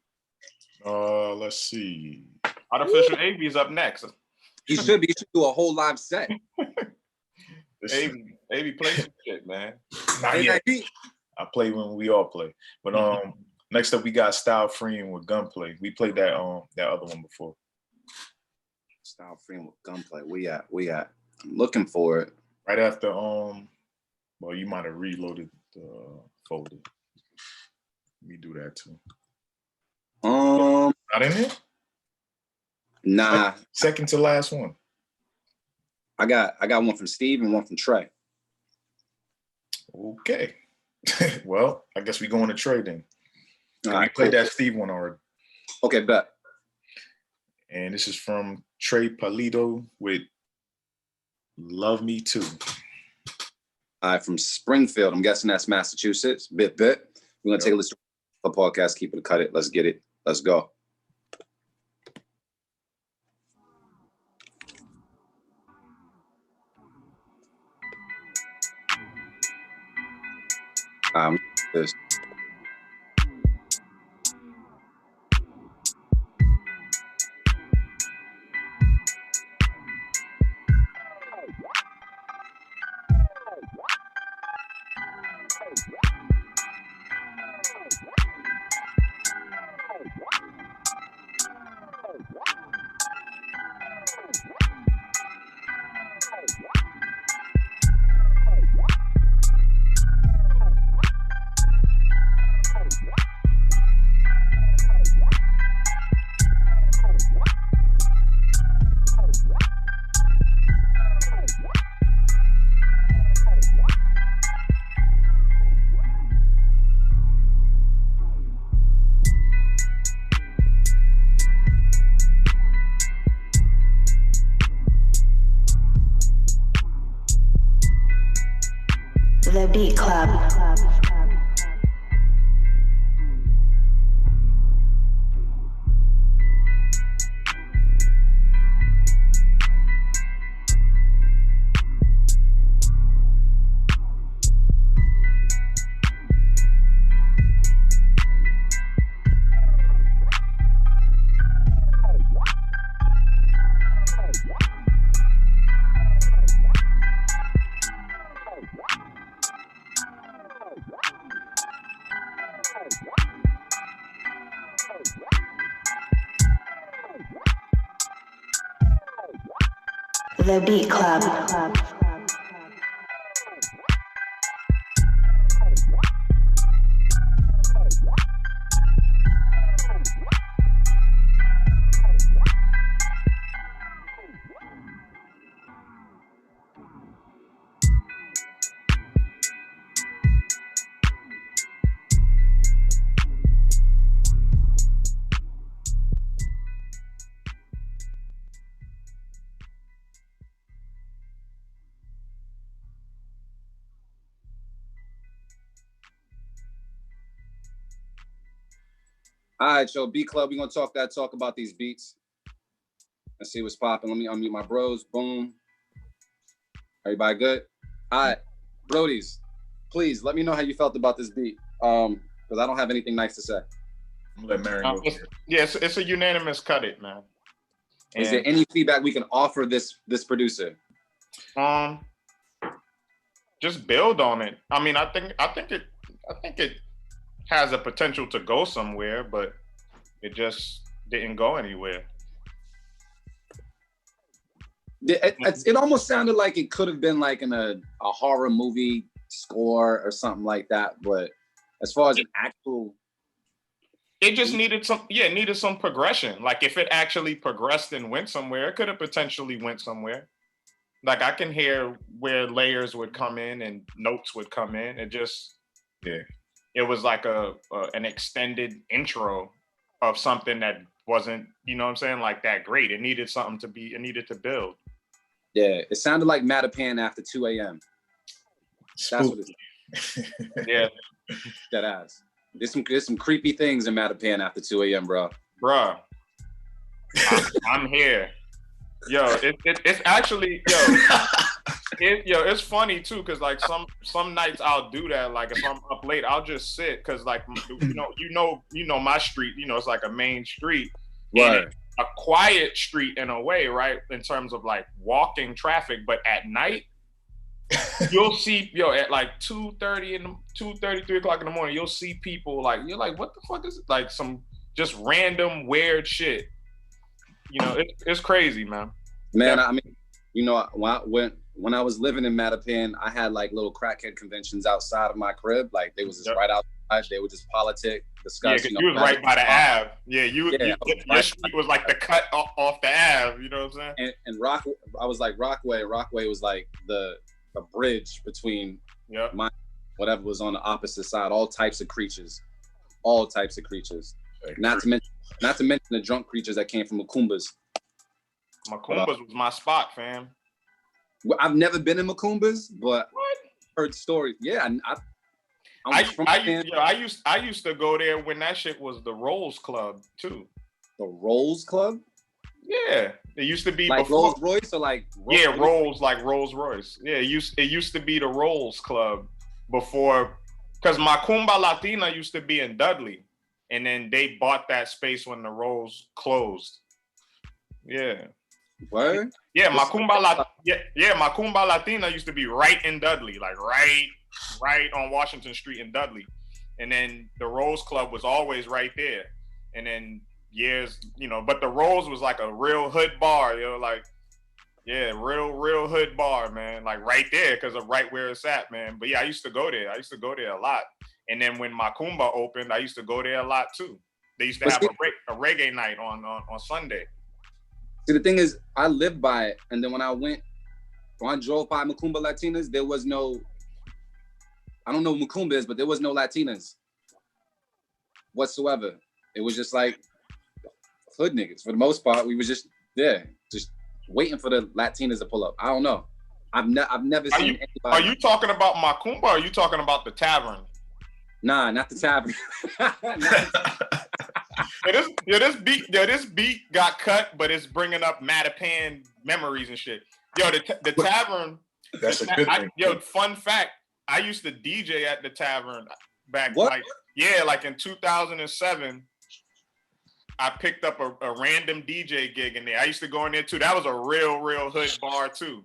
Let's see. Artificial AV is up next. He should do a whole live set. AV play some shit, man. Not yet. I play when we all play. But next up we got Style Freeing with Gunplay. We played that other one before. Style Freeing with Gunplay. We at. I'm looking for it. Right after well, you might have reloaded the folder. Let me do that too. Not in here? Nah. Second to last one. I got one from Steve and one from Trey. Okay. Well, I guess we going to Trey then. All we right, played cool. that Steve one already. Okay, bet. And this is from Trey Palito with Love Me Too. All right, from Springfield. I'm guessing that's Massachusetts. Bit. We're gonna take a listen. The podcast, keep it, cut it. Let's get it. Let's go. This. The Beat Club. The Beat Club. All right, yo, Beat Club, we're gonna talk about these beats and see what's popping. Let me unmute my bros. Boom. Everybody good? All right, Brodies, please let me know how you felt about this beat. Because I don't have anything nice to say. I'm gonna let Marion go. Yes, it's a unanimous cut it, man. Is there any feedback we can offer this producer? Just build on it. I mean, I think it has a potential to go somewhere, but it just didn't go anywhere. It almost sounded like it could have been like in a horror movie score or something like that, but as far as an actual, it just needed some progression. Like if it actually progressed and went somewhere, it could have potentially went somewhere. Like I can hear where layers would come in and notes would come in. It just, it was like an extended intro of something that wasn't, you know what I'm saying, like that great. It needed to build. Yeah, it sounded like Mattapan after 2 a.m. That's what it is. Yeah. That ass. There's some creepy things in Mattapan after 2 a.m., bro. Bruh. I'm here. Yo, it's actually, it's funny too, cause like some nights I'll do that. Like if I'm up late, I'll just sit, cause like you know my street, it's like a main street, right? A quiet street in a way, right? In terms of like walking traffic, but at night, you'll see at like 2:30, 3 o'clock in the morning, you'll see people like you're like, what the fuck is it? Like some just random weird shit. It's crazy, man. Man, I mean, when I was living in Mattapan, I had like little crackhead conventions outside of my crib. Like they was just right outside. They would just politic, discuss. Yeah, you was right by the Ave. Yeah, your street was like the cut off the Ave. You know what I'm saying? And I was like Rockaway. Rockaway was like the bridge between my whatever was on the opposite side. All types of creatures. Not to mention the drunk creatures that came from Macumbas. Macumbas was my spot, fam. I've never been in Macumbas, but heard stories. Yeah, I used to go there when that shit was the Rolls Club too. The Rolls Club? Yeah, it used to be like before, Rolls Royce or like Rolls like Rolls Royce. Yeah, it used to be the Rolls Club before, because Macumba Latina used to be in Dudley, and then they bought that space when the Rolls closed. Yeah. Word? Yeah, Macumba Latina used to be right in Dudley, like right on Washington Street in Dudley, and then the Rolls Club was always right there, and then years, but the Rolls was like a real hood bar, like, yeah, real hood bar, man, like right there because of right where it's at, man. But yeah, I used to go there a lot, and then when Macumba opened, I used to go there a lot too. They used to have a reggae night on Sunday. See, the thing is, I lived by it, and then when I drove by Macumba Latinas, there was no, I don't know what Macumba is, but there was no Latinas whatsoever. It was just like hood niggas for the most part. We was just waiting for the Latinas to pull up. I don't know. I've never seen anybody. Are you talking about Macumba, or are you talking about the tavern? Nah, not the tavern. This beat got cut, but it's bringing up Mattapan memories and shit. Yo, the tavern. That's a good thing. Fun fact. I used to DJ at the tavern back, what? like in 2007. I picked up a random DJ gig in there. I used to go in there too. That was a real hood bar too.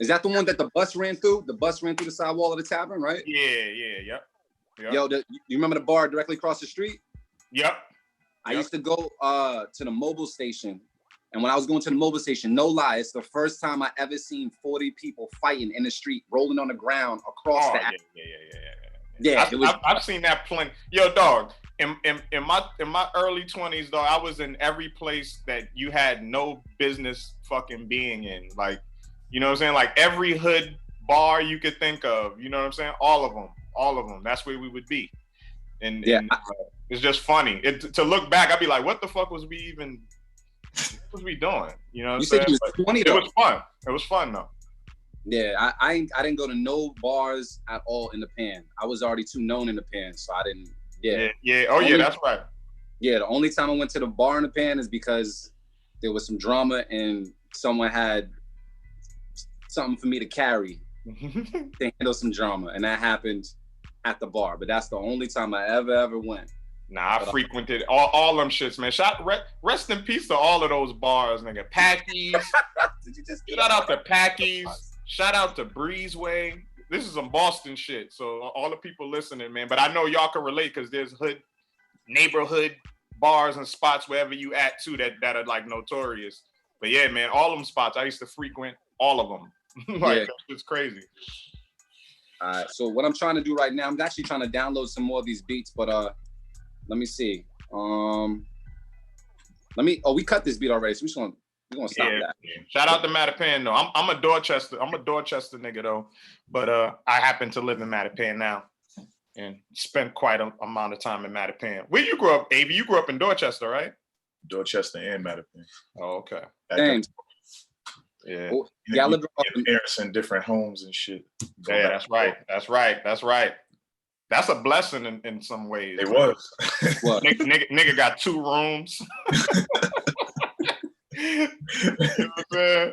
Is that the one that the bus ran through? The bus ran through the sidewall of the tavern, right? Yep. Yo, you remember the bar directly across the street? Yep. I used to go to the mobile station. And when I was going to the mobile station, no lie, it's the first time I ever seen 40 people fighting in the street, rolling on the ground across the Yeah, I've seen that plenty. Yo, dog, in my early 20s, dog, I was in every place that you had no business fucking being in. Like, you know what I'm saying? Like every hood bar you could think of, you know what I'm saying? All of them. That's where we would be. And it's just funny. To look back, I'd be like, what the fuck was we doing? You know what I'm saying? You said 20, it was fun. It was fun though. Yeah, I didn't go to no bars at all in the Pan. I was already too known in the Pan, so I didn't. Yeah. Oh yeah, that's right. Yeah, the only time I went to the bar in the Pan is because there was some drama and someone had something for me to carry to handle some drama, and that happened at the bar. But that's the only time I ever went. Nah, I frequented all them shits, man. Rest in peace to all of those bars, nigga. Packies. Shout out to Packies. Shout out to Breezeway. This is some Boston shit. So all the people listening, man. But I know y'all can relate because there's neighborhood bars and spots wherever you at too that are like notorious. But yeah, man, all them spots I used to frequent all of them. It's crazy. All right. So what I'm trying to do right now, I'm actually trying to download some more of these beats, but let me see. We cut this beat already, so we're gonna stop that. Yeah. Shout out to Mattapan though. I'm a Dorchester nigga though, but I happen to live in Mattapan now and spent quite an amount of time in Mattapan. Where you grew up, Avi? You grew up in Dorchester, right? Dorchester and Mattapan. Oh, okay. Thanks. Yeah. Well, yeah, I lived parents in different homes and shit. Yeah, that's right. That's a blessing in some ways. It was. What? Nigga got 2 rooms. You know what I'm saying?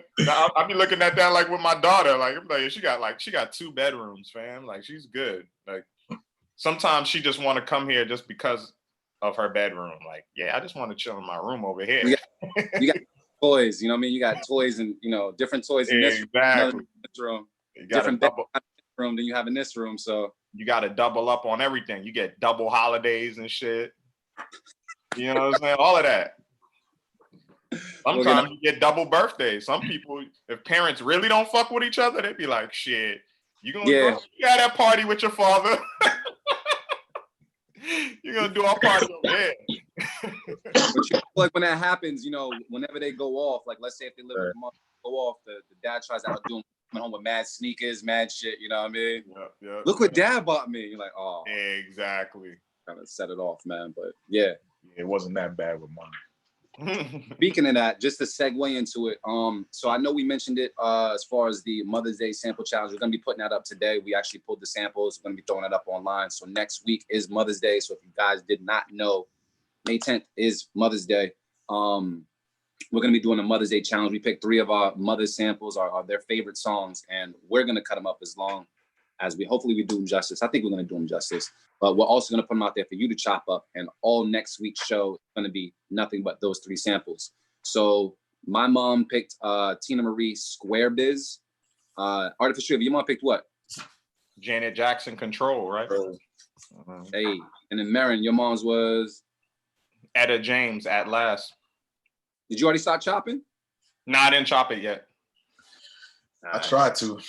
I be looking at that like with my daughter. Like, I'm like, she got 2 bedrooms, fam. Like, she's good. Like, sometimes she just want to come here just because of her bedroom. Like, yeah, I just want to chill in my room over here. You got toys, you know what I mean? You got toys and different toys in this room. You got different room than you have in this room. So you got to double up on everything. You get double holidays and shit. You know what I'm saying? All of that. Sometimes you get double birthdays. Some people, if parents really don't fuck with each other, they'd be like, shit, you gonna go at that party with your father? You're gonna do our party over here. But like when that happens, whenever they go off, like let's say if they live with the mother, go off, the dad tries to outdo them, coming home with mad sneakers, mad shit, you know what I mean? Yeah. Look what dad bought me. You're like, oh. Exactly. Kind of set it off, man. But yeah. It wasn't that bad with mine. Speaking of that, just to segue into it, so I know we mentioned it as far as the Mother's Day sample challenge. We're gonna be putting that up today. We actually pulled the samples. We're gonna be throwing it up online. So next week is Mother's Day. So if you guys did not know, May 10th is Mother's Day. We're gonna be doing a Mother's Day challenge. We picked 3 of our mother's samples, are their favorite songs, and we're gonna cut them up as long as hopefully we do them justice. I think we're gonna do them justice. But we're also gonna put them out there for you to chop up. And all next week's show is gonna be nothing but those 3 samples. So my mom picked Tina Marie Square Biz. Artificial, your mom picked what? Janet Jackson Control, right? Hey, and then Marin, your mom's was? Etta James, At Last. Did you already start chopping? No, I didn't chop it yet. I tried to.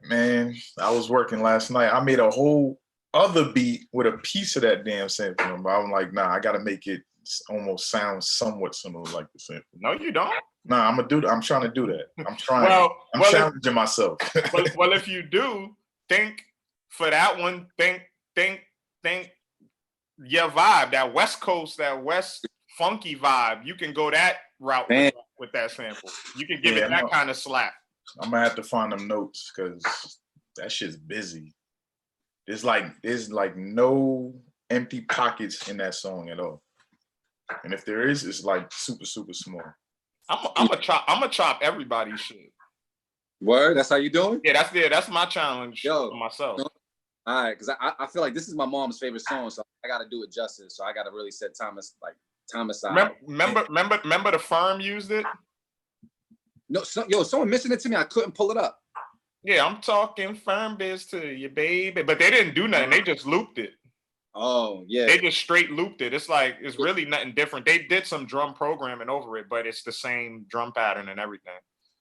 Man, I was working last night. I made a whole other beat with a piece of that damn sample, but I'm like, nah, I gotta make it almost sound somewhat similar like the sample. No, you don't. Nah, I'm trying to do that. I'm trying. I'm challenging myself. well, if you do, think for that one, think your vibe, that West Coast, that West funky vibe. You can go that route with that sample. You can give it that kind of slap. I'm gonna have to find them notes because that shit's busy. There's like no empty pockets in that song at all. And if there is, it's like super, super small. I'm gonna chop everybody's shit. Word? That's how you doing? Yeah, that's my challenge for myself. All right, because I feel like this is my mom's favorite song, so I gotta do it justice. So I gotta really set time aside. Remember the Firm used it? No, someone mentioned it to me. I couldn't pull it up. Yeah, I'm talking Firm Biz to you, baby. But they didn't do nothing. They just looped it. Oh, yeah. They just straight looped it. It's like, it's really nothing different. They did some drum programming over it, but it's the same drum pattern and everything.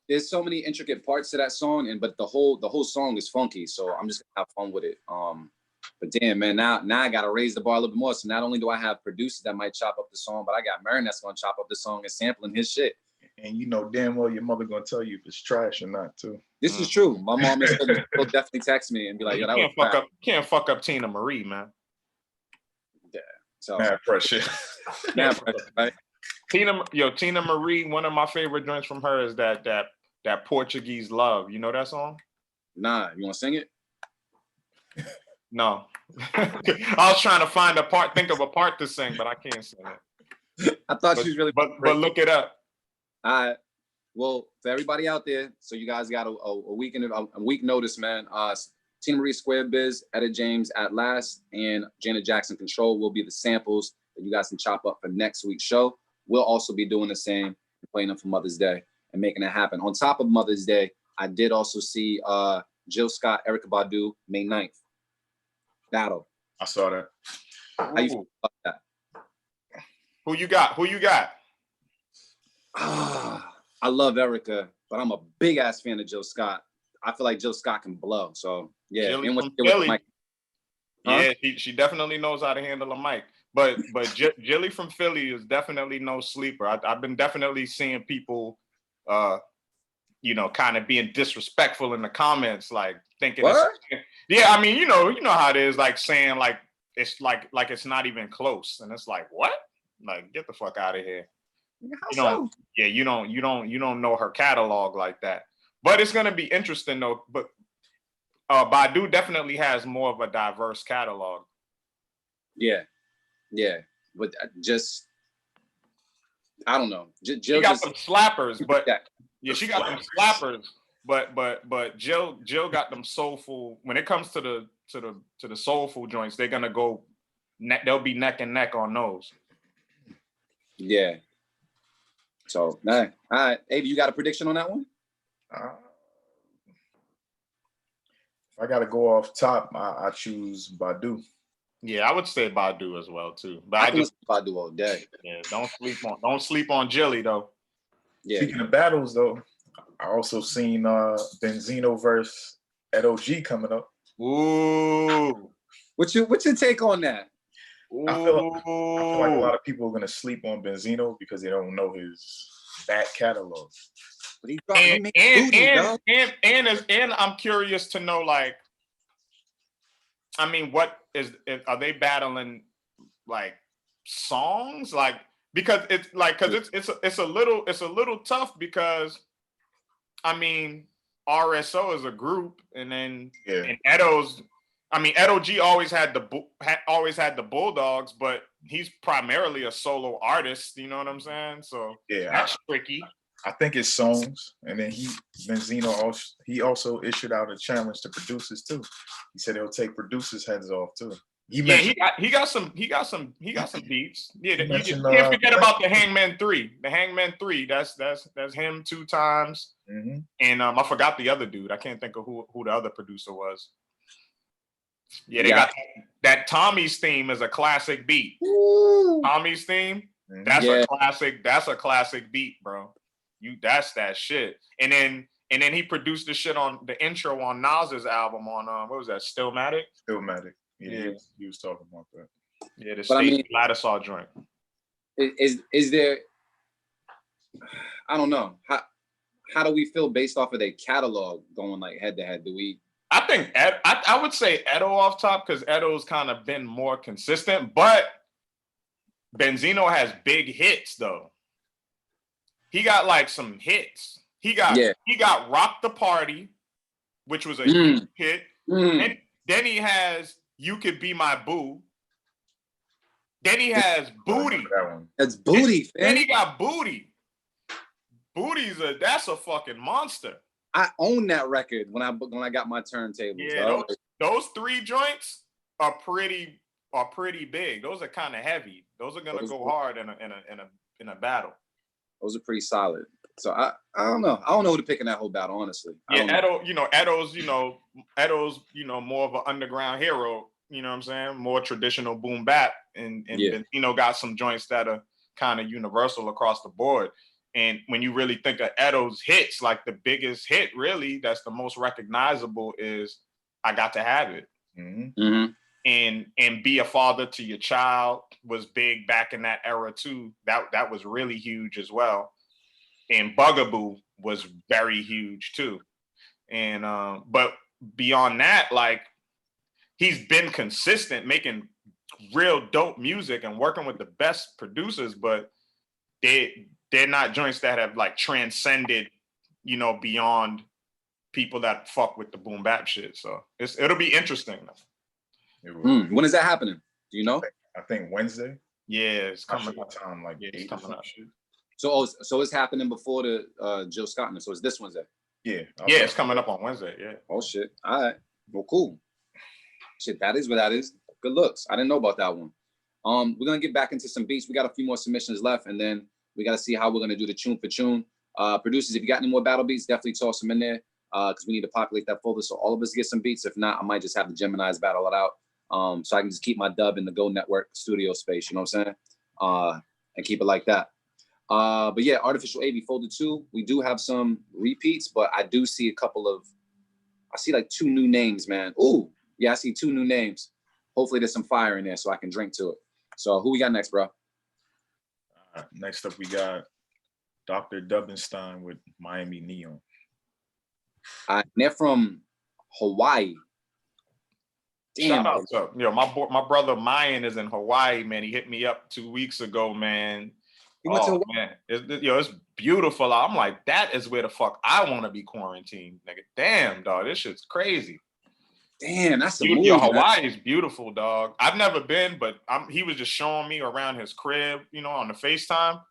There's so many intricate parts to that song, but the whole song is funky. So I'm just gonna have fun with it. But damn, man, now I gotta raise the bar a little bit more. So not only do I have producers that might chop up the song, but I got Marin that's gonna chop up the song and sampling his shit. And you know damn well your mother gonna tell you if it's trash or not too. This is true. My mom will definitely text me and be like, "Yo, that was can't fuck up Tina Marie, man." Yeah. So mad pressure. Mad pressure, right? Tina Marie. One of my favorite joints from her is that Portuguese Love. You know that song? Nah. You want to sing it? No. I was trying to think of a part to sing, but I can't sing it. I thought she was really. But look it up. Well, for everybody out there, so you guys got a week notice, man. Tina Marie Square Biz, Etta James At Last, and Janet Jackson Control will be the samples that you guys can chop up for next week's show. We'll also be doing the same, playing them for Mother's Day and making it happen. On top of Mother's Day, I did also see Jill Scott, Erykah Badu, May 9th. Battle. I saw that. How you feel about that? Who you got? I love Erykah, but I'm a big ass fan of Jill Scott. I feel like Jill Scott can blow. So yeah, Jilly from Philly. Yeah, she definitely knows how to handle a mic. But Jilly from Philly is definitely no sleeper. I've been definitely seeing people, kind of being disrespectful in the comments, like thinking. Yeah, I mean, you know how it is, like saying like it's like it's not even close, and it's like what? Like get the fuck out of here. You don't know her catalog like that. But it's gonna be interesting though. But Badu definitely has more of a diverse catalog. Yeah. But just I don't know. Jill she got some slappers, but she got them slappers. But Jill got them soulful. When it comes to the soulful joints, they're gonna go. They'll be neck and neck on those. Yeah. So, all right. Avi, you got a prediction on that one? If I got to go off top, I choose Badu. Yeah, I would say Badu as well too. But I just Badu all day. Yeah, don't sleep on Jilly though. Yeah. Speaking of battles though, I also seen Benzino versus Ed OG coming up. Ooh, what's your take on that? I feel like a lot of people are gonna sleep on Benzino because they don't know his back catalog. But and I'm curious to know, like, I mean, are they battling like songs? Like, because it's a little tough because I mean RSO is a group, and then and Edo G always had the Bulldogs, but he's primarily a solo artist. You know what I'm saying? So that's tricky. I think it's songs, and then Benzino also issued out a challenge to producers too. He said he'll take producers' heads off too. He got some beats. Yeah, you can't forget about the Hangman 3. The Hangman 3, that's him 2 times. Mm-hmm. And I forgot the other dude. I can't think of who the other producer was. Yeah, they got that Tommy's theme is a classic beat. Ooh. Tommy's theme, that's a classic beat, bro. That's that shit. And then he produced the shit on the intro on Nas's album on what was that? Stillmatic. Yeah, he was talking about that. Yeah, the State Lattisaw joint. Is there? I don't know. How do we feel based off of their catalog going like head to head? Do we? I think I would say Edo off top because Edo's kind of been more consistent, but Benzino has big hits though. He got like some hits. He got Rock the Party, which was a huge hit. And then he has You Could Be My Boo. Then he has Booty. That's Booty. Then he got Booty. That's a fucking monster. I own that record when I got my turntables. Yeah, those 3 joints are pretty big. Those are kind of heavy. Those are gonna go hard in a battle. Those are pretty solid. So I don't know. I don't know who to pick in that whole battle, honestly. Edo's more of an underground hero. You know what I'm saying? More traditional boom bap, and Benzino got some joints that are kind of universal across the board. And when you really think of Edo's hits, like the biggest hit, really, that's the most recognizable is I Got to Have It. Mm-hmm. Mm-hmm. And Be a Father to Your Child was big back in that era too. That was really huge as well. And Bugaboo was very huge too. And but beyond that, like he's been consistent making real dope music and working with the best producers, but they're not joints that have like transcended, beyond people that fuck with the boom bap shit. So it'll be interesting. When is that happening? Do you know? I think Wednesday. Yeah, it's coming up. Time like 8 coming up. So it's happening before the Jill Scott. So it's this Wednesday. Yeah. It's coming up on Wednesday. Yeah. Oh shit. All right. Well, cool. Shit, that is what that is. Good looks. I didn't know about that one. We're gonna get back into some beats. We got a few more submissions left, and then we got to see how we're gonna do the tune for tune. Producers, if you got any more battle beats, definitely toss them in there because we need to populate that folder so all of us get some beats. If not, I might just have the Geminis battle it out. So I can just keep my dub in the Go Network studio space, you know what I'm saying? And keep it like that. But yeah, Artificial AV Folder 2, we do have some repeats, but I do see I see like 2 new names, man. Ooh, yeah, I see 2 new names. Hopefully there's some fire in there so I can drink to it. So who we got next, bro? Next up, we got Dr. Dubbenstein with Miami Neon. They're from Hawaii. Damn. Shout out to my brother Mayan is in Hawaii, man. He hit me up 2 weeks ago, man. Man, it's beautiful. I'm like, that is where the fuck I want to be quarantined, nigga. Damn, dog, this shit's crazy. Damn, that's the move. Hawaii is beautiful, dog. I've never been, but he was just showing me around his crib, on the FaceTime.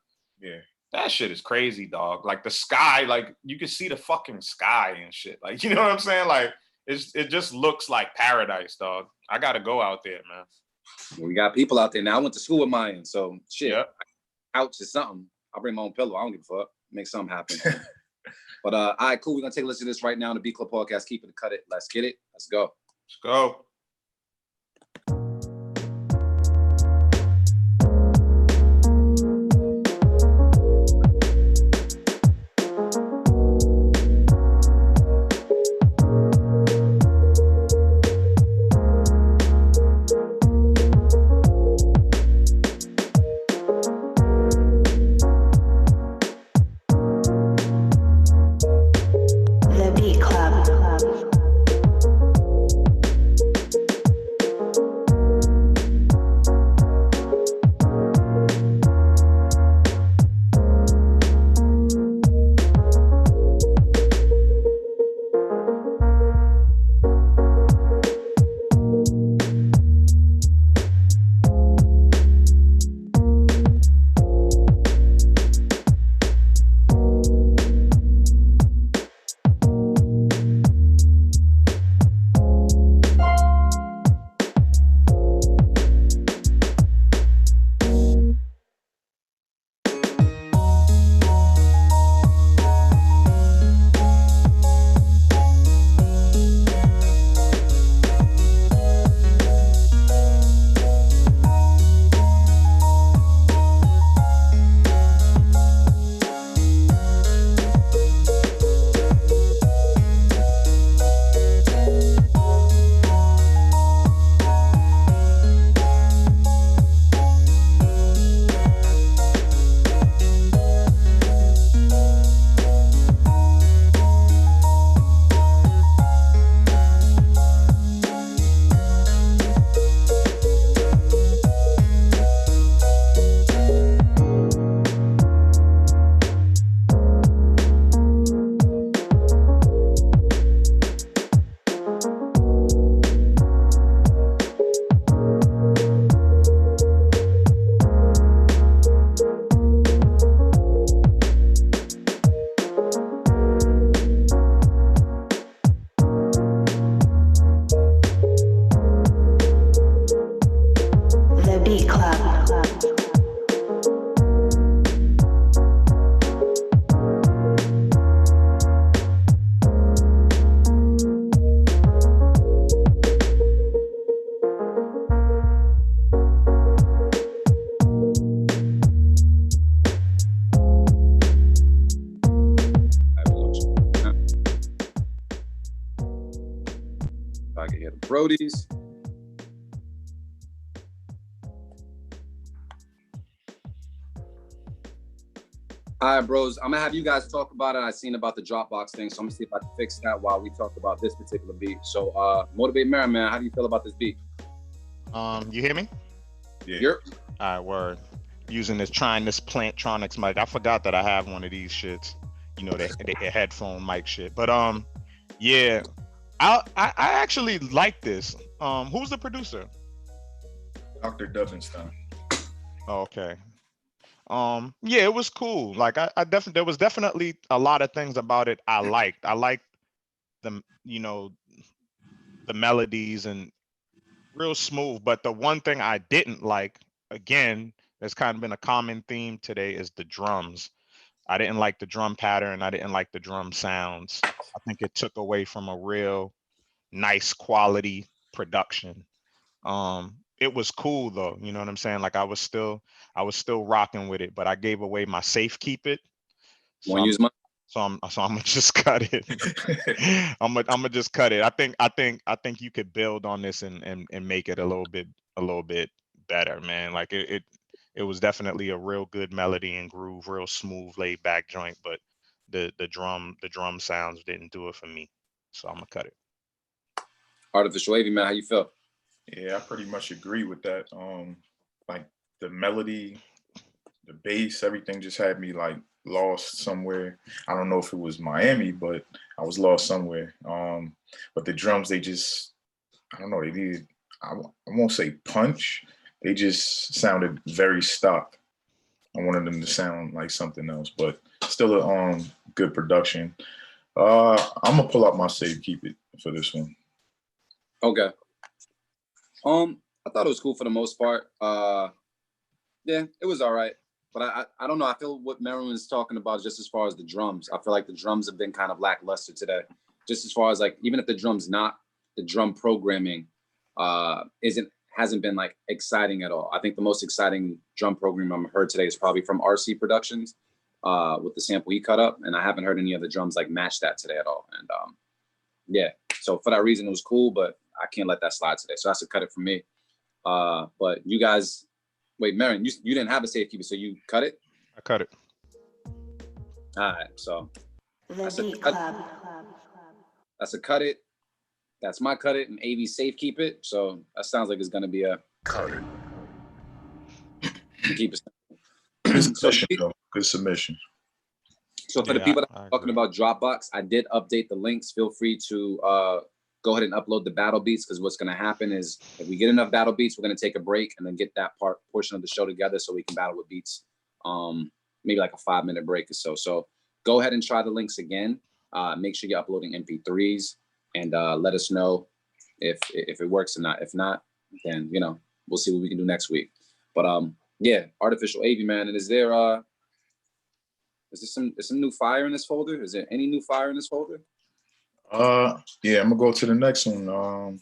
Yeah. That shit is crazy, dog. Like the sky, like you can see the fucking sky and shit. Like, you know what I'm saying? Like it just looks like paradise, dog. I gotta go out there, man. We got people out there now. I went to school with Mayan, so shit. Yeah. Couch is something. I'll bring my own pillow. I don't give a fuck. Make something happen. But all right, cool. We're gonna take a listen to this right now on the Beat Club Podcast. Keep it, cut it. Let's get it. Let's go. Let's go. The Beat Club. Brody's. All right, bros. I'm gonna have you guys talk about it. I seen about the Dropbox thing, so I'm gonna see if I can fix that while we talk about this particular beat. So, Motivate Marin, man, how do you feel about this beat? You hear me? Yeah. You're All right, word. Trying this Plantronics mic. I forgot that I have one of these shits. You know, the headphone mic shit. But yeah, I actually like this. Who's the producer? Dr. Dubinstein. Oh, okay. Yeah, it was cool. Like I definitely, there was definitely a lot of things about it I liked. I liked the, you know, the melodies and real smooth. But the one thing I didn't like, again, there's kind of been a common theme today, is the drums. I didn't like the drum pattern. I didn't like the drum sounds. I think it took away from a real nice quality production. It was cool though, you know what I'm saying? Like I was still rocking with it, but I gave away my safe keep it. So I'm gonna just cut it. I'm gonna just cut it. I think you could build on this and make it a little bit better, man. Like it was definitely a real good melody and groove, real smooth, laid back joint, but the drum sounds didn't do it for me. So I'm gonna cut it. Artificial AV, man, how you feel? Yeah, I pretty much agree with that. Like the melody, the bass, everything just had me like lost somewhere. I don't know if it was Miami, but I was lost somewhere. But the drums, they just, I don't know, they needed, I won't say punch. They just sounded very stock. I wanted them to sound like something else, but still a good production. I'm gonna pull out my save keep it for this one. Okay. I thought it was cool for the most part. Yeah, it was all right. But I don't know. I feel what Marin is talking about just as far as the drums. I feel like the drums have been kind of lackluster today. Just as far as like, even if the drum's not, the drum programming hasn't been like exciting at all. I think the most exciting drum program I've heard today is probably from RC Productions with the sample he cut up. And I haven't heard any other drums like match that today at all. And yeah, so for that reason, it was cool, but I can't let that slide today. So that's a cut it for me. But you guys, wait, Marin, you didn't have a safe keeper, so you cut it? I cut it. All right, so The Beat Club. that's a cut it. That's my cut it, and AV safe keep it. So that sounds like it's gonna be a Cut it. keep it. Good submission, though. Good submission. So for the people that are talking about Dropbox, I did update the links. Feel free to go ahead and upload the battle beats, because what's going to happen is if we get enough battle beats, we're going to take a break and then get that portion of the show together so we can battle with beats. Maybe like a 5-minute break or so. So go ahead and try the links again. Make sure you're uploading MP3s and let us know if it works or not. If not, then, you know, we'll see what we can do next week. But yeah, Artificial AV, man. And is there some new fire in this folder? Is there any new fire in this folder? Yeah, I'm gonna go to the next one. What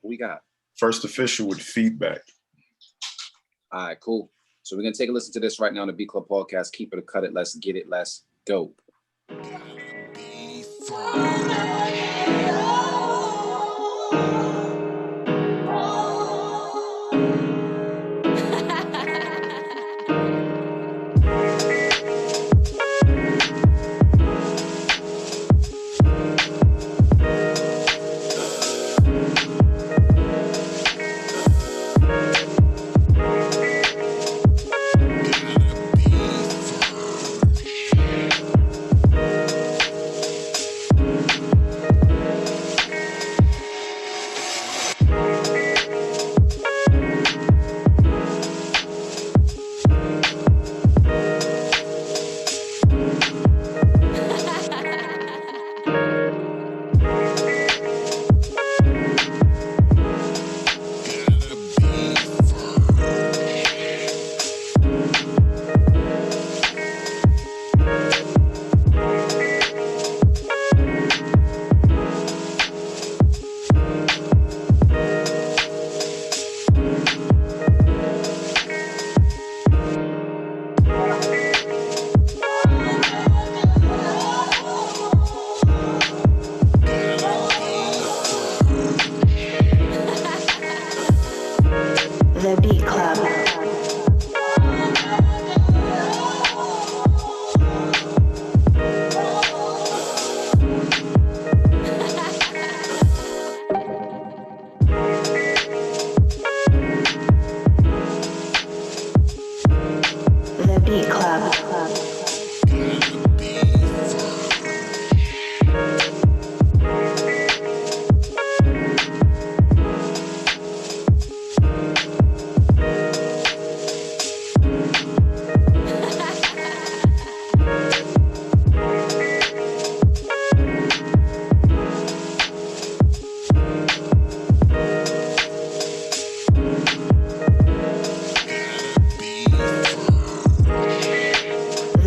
we got? First Official with Feedback. All right, cool. So we're gonna take a listen to this right now on the Beat Club podcast. Keep it or cut it. Let's get it. Let's go.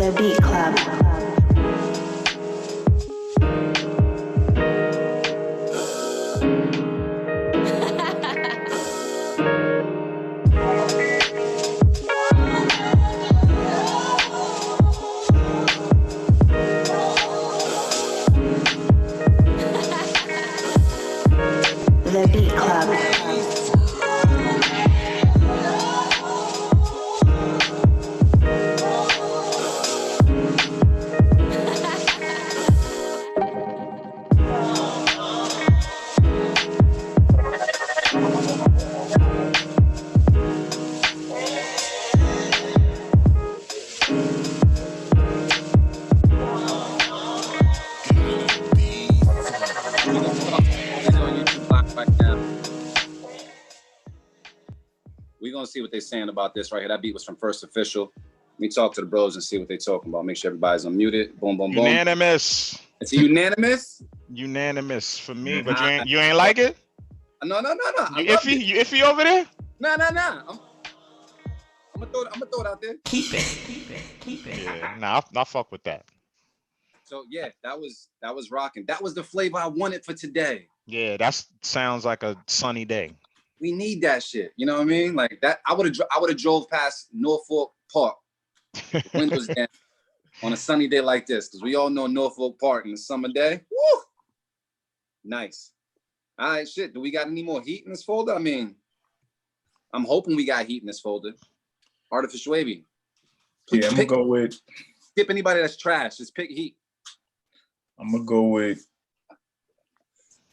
The Beat Club. The Beat Club. We're gonna see what they're saying about this right here. That beat was from First Official. Let me talk to the bros and see what they're talking about. Make sure everybody's unmuted. Boom, boom, boom. Unanimous. It's unanimous? Unanimous for me, but you ain't like it? No. You iffy over there? No. I'm gonna throw it out there. Keep it. Yeah, nah, I fuck with that. So yeah, that was rocking. That was the flavor I wanted for today. Yeah, that sounds like a sunny day. We need that shit. You know what I mean? Like that. I would have drove past Norfolk Park, windows down, on a sunny day like this, because we all know Norfolk Park in the summer day. Woo! Nice. All right, shit. Do we got any more heat in this folder? I mean, I'm hoping we got heat in this folder. Artificial Wavy. Yeah, I'm gonna go with. Skip anybody that's trash. Just pick heat. I'm gonna go with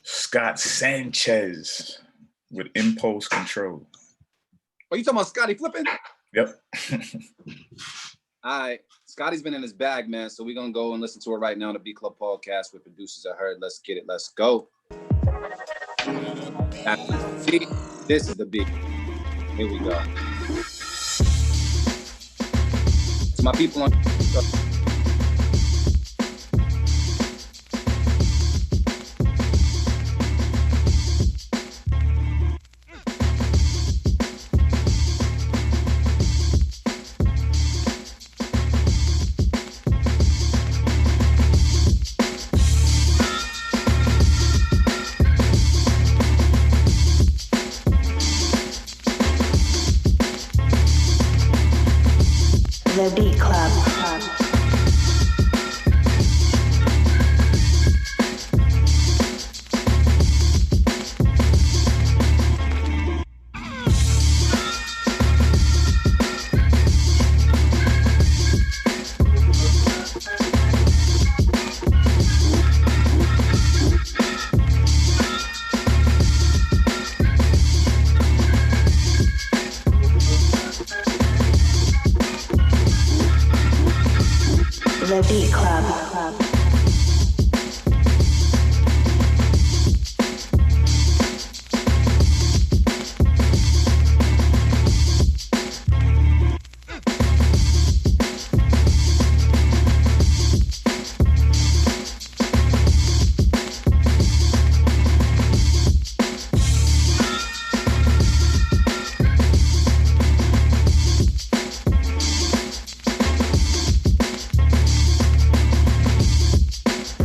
Scott Sanchez with Impulse Control. Oh, you talking about Scotty flipping? Yep. All right. Scotty's been in his bag, man. So we're going to go and listen to it right now on the Beat Club podcast with Producers I Heard. Let's get it. Let's go. See, this is the beat. Here we go. To my people on... The Beat Club. The Beat Club.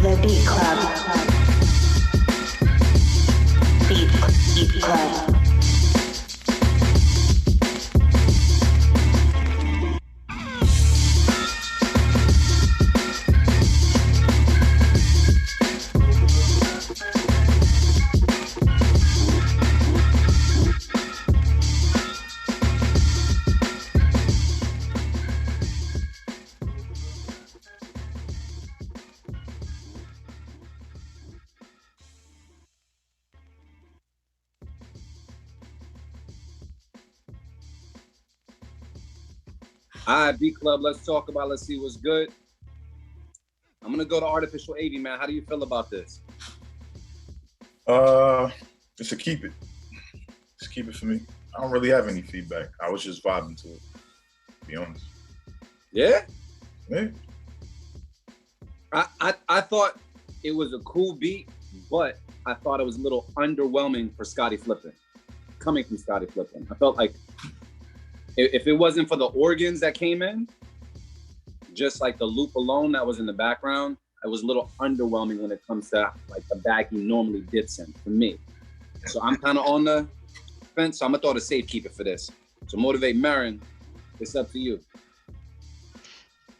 The Beat Club. Beat Club. All right, Beat Club, let's talk about, let's see what's good. I'm going to go to Artificial AV, man. How do you feel about this? Just to keep it. Just keep it for me. I don't really have any feedback. I was just vibing to it, to be honest. Yeah? Yeah. I thought it was a cool beat, but I thought it was a little underwhelming for Scotty Flippin, coming from Scotty Flippin. I felt like if it wasn't for the organs that came in, just like the loop alone that was in the background, it was a little underwhelming when it comes to like the bag he normally dips in for me. So I'm kind of on the fence. So I'm gonna throw the safekeeper for this. So Motivate Marin, it's up to you.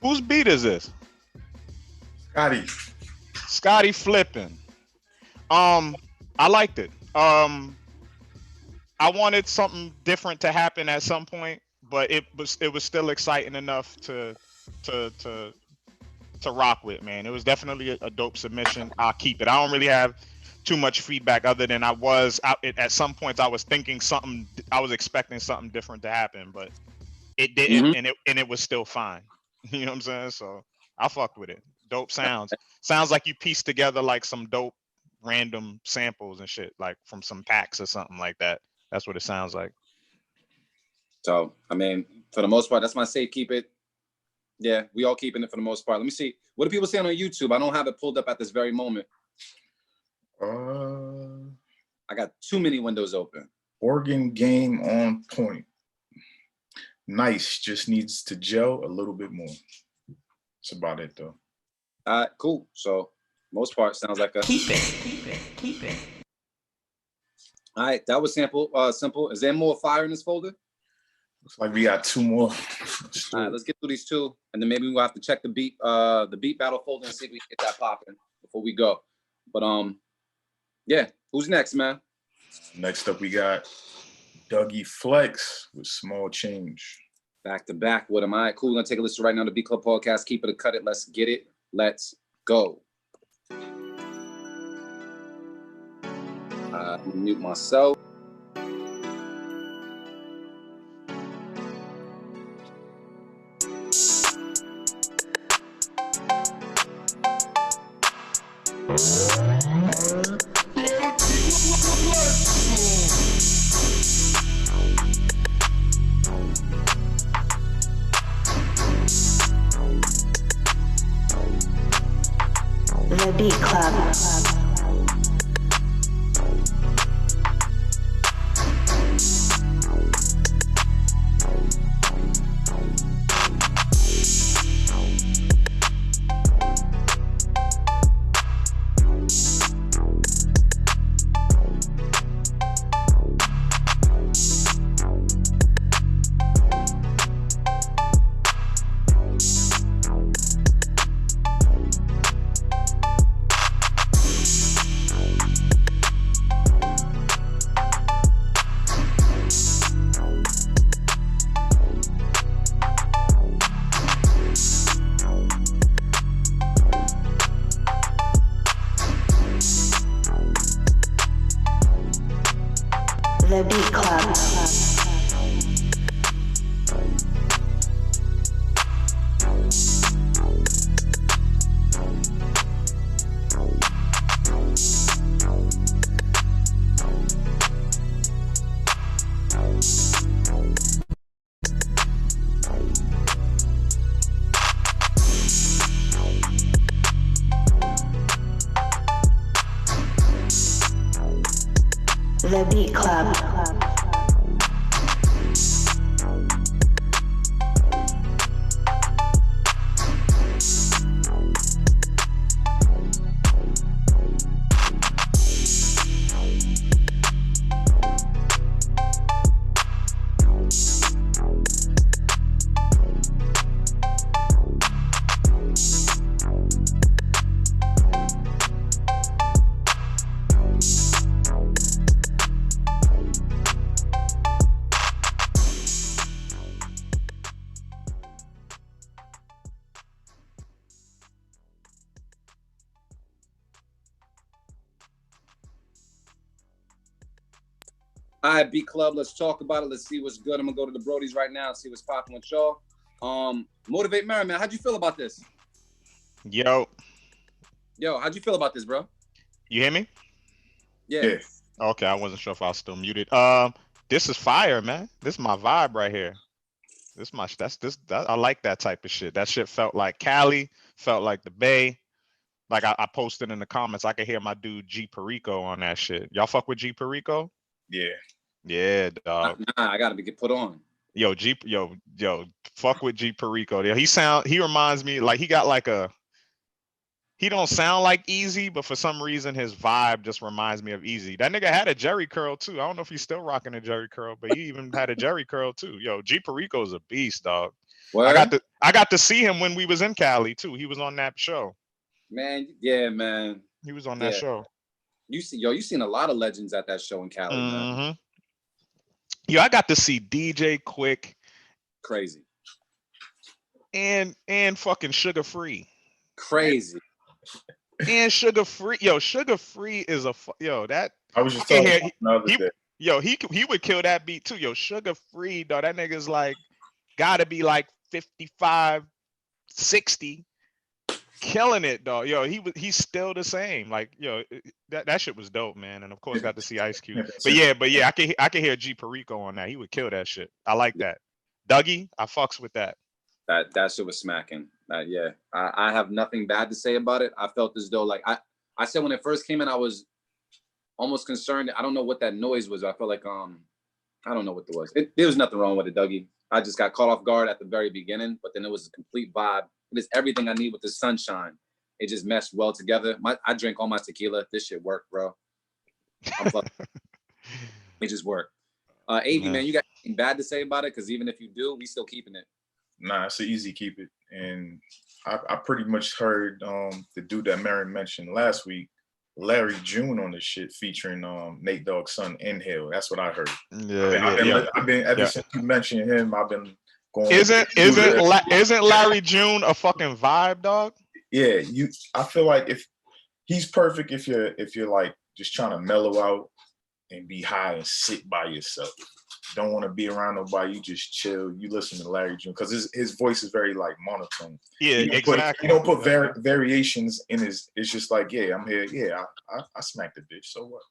Whose beat is this? Scotty. Scotty flipping. I liked it. I wanted something different to happen at some point, but it was still exciting enough to rock with, man. It was definitely a dope submission. I'll keep it. I don't really have too much feedback other than at some points I was thinking something, I was expecting something different to happen, but it didn't, and it was still fine. You know what I'm saying? So I fucked with it. Dope sounds. Sounds like you pieced together like some dope random samples and shit, like from some packs or something like that. That's what it sounds like. So, I mean, for the most part, that's my safe keep it. Yeah, we all keeping it for the most part. Let me see. What are people saying on YouTube? I don't have it pulled up at this very moment. I got too many windows open. Organ game on point. Nice, just needs to gel a little bit more. That's about it though. All right, cool. So most part sounds like a Keep it. All right, that was simple. Is there more fire in this folder? Looks like we got two more. All right, let's get through these two, and then maybe we'll have to check the beat battle folder and see if we can get that popping before we go. But yeah, who's next, man? Next up, we got Dougie Flex with Small Change. Back to back. What am I? Cool. We're gonna take a listen right now to Beat Club Podcast. Keep it or cut it. Let's get it. Let's go. Mute myself. The Beat Club. The Beat Club. The Beat Club. All right, Beat Club, let's talk about it. Let's see what's good. I'm gonna go to the Brodies right now and see what's popping with y'all. Motivate Marin, man, how'd you feel about this? Yo, how'd you feel about this, bro? you hear me? Yeah. Okay, I wasn't sure if I was still muted. This is fire, man. This is my vibe right here. I like that type of shit. That shit felt like Cali, felt like the Bay. Like I posted in the comments, I could hear my dude G Perico on that shit. Y'all fuck with G Perico? Yeah. Yeah, dog. Nah, I gotta get put on. Yo, fuck with G Perico. Yeah, he reminds me like he got like he don't sound like Easy, but for some reason his vibe just reminds me of Easy. That nigga had a Jerry curl too. I don't know if he's still rocking a Jerry curl, but he even had a Jerry curl too. Yo, G Perico's a beast, dog. Word? I got to see him when we was in Cali too. He was on that show. Man, yeah, man. He was on that Yeah. show. You seen a lot of legends at that show in Cali, man. Yo, I got to see DJ Quick Crazy. and fucking Sugar Free. Crazy. And Sugar Free. Yo, Sugar Free is that I was just I can talking hear- about the other day. Yo, he would kill that beat too. Yo, Sugar Free, dog. That nigga's like gotta be like 55, 60. Killing it, dog. Yo, he's still the same. Like, yo, that shit was dope, man. And of course got to see Ice Cube. But yeah, I can hear G Perico on that. He would kill that shit. I like that. Dougie, I fucks with that. That shit was smacking. Yeah. I have nothing bad to say about it. I felt as though like I said when it first came in, I was almost concerned. I don't know what that noise was. I felt like I don't know what it was. There was nothing wrong with it, Dougie. I just got caught off guard at the very beginning, but then it was a complete vibe. It is everything I need with the sunshine. It just meshed well together. I drank all my tequila. This shit worked, bro. It just worked. AV, man, you got anything bad to say about it? Because even if you do, we still keeping it. Nah, it's an easy keep it. And I pretty much heard the dude that Mary mentioned last week, Larry June, on this shit featuring Nate Dogg's son, Inhale. That's what I heard. I've been ever since you mentioned him, I've been going. Isn't Larry June a fucking vibe, dog? Yeah, I feel like if he's perfect if you're like just trying to mellow out and be high and sit by yourself. Don't want to be around nobody. You just chill. You listen to Larry June because his voice is very like monotone. Yeah, exactly. He don't put variations in his. It's just like, yeah, I'm here. Yeah, I smacked the bitch. So what?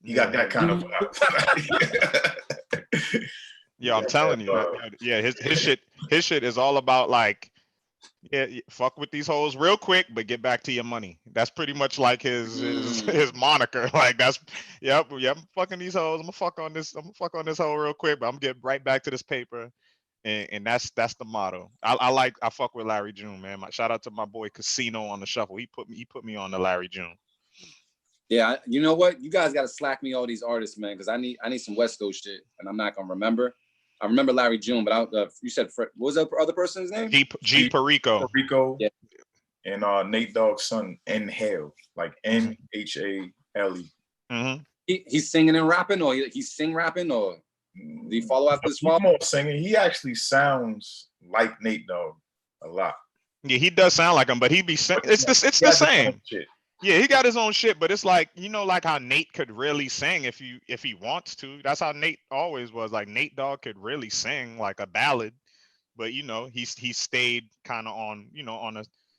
He got that kind of vibe. Yeah, I'm telling you. Yeah, his shit is all about like, yeah, fuck with these hoes real quick, but get back to your money. That's pretty much like his moniker. Like that's, yep, I'm fucking these hoes. I'm gonna fuck on this hoe real quick, but I'm getting right back to this paper. And that's the motto. I fuck with Larry June, man. Shout out to my boy Casino on the Shuffle. He put me on the Larry June. Yeah, you know what? You guys got to slack me all these artists, man, because I need some West Coast shit, and I'm not gonna remember. I remember Larry June, but you said what was the other person's name? G Perico. Perico. Yeah. And Nate Dogg's son, Inhale, like NHALE. Mm-hmm. He's singing and rapping, or he's sing rapping, or do you follow after this? He's more singing. He actually sounds like Nate Dogg a lot. Yeah, he does sound like him, but he be singing. It's the same. Yeah, he got his own shit, but it's like, like how Nate could really sing if he wants to. That's how Nate always was. Like Nate Dogg could really sing like a ballad, but he stayed kind of on,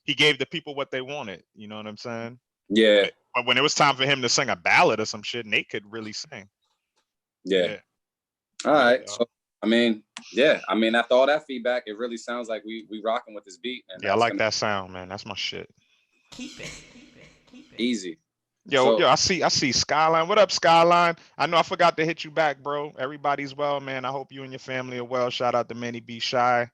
he gave the people what they wanted. You know what I'm saying? Yeah. But when it was time for him to sing a ballad or some shit, Nate could really sing. Yeah. All right. So after all that feedback, it really sounds like we rocking with this beat. And yeah, I like that sound, man. That's my shit. Keep it. Easy. Yo, I see Skyline. What up, Skyline? I know I forgot to hit you back, bro. Everybody's well, man. I hope you and your family are well. Shout out to Manny B. Shy.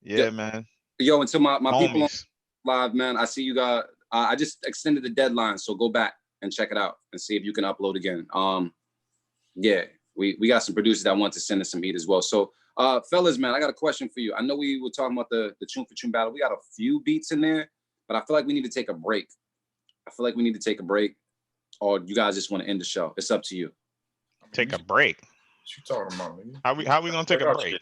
Yeah, man. Yo, until my people on Homies. live, man, I see you got. I just extended the deadline, so go back and check it out and see if you can upload again. Yeah, we got some producers that want to send us some heat as well. So, fellas, man, I got a question for you. I know we were talking about the tune for tune battle. We got a few beats in there, but I feel like we need to take a break. Or you guys just want to end the show. It's up to you. Take a break. What you talking about, man? How we gonna take a break?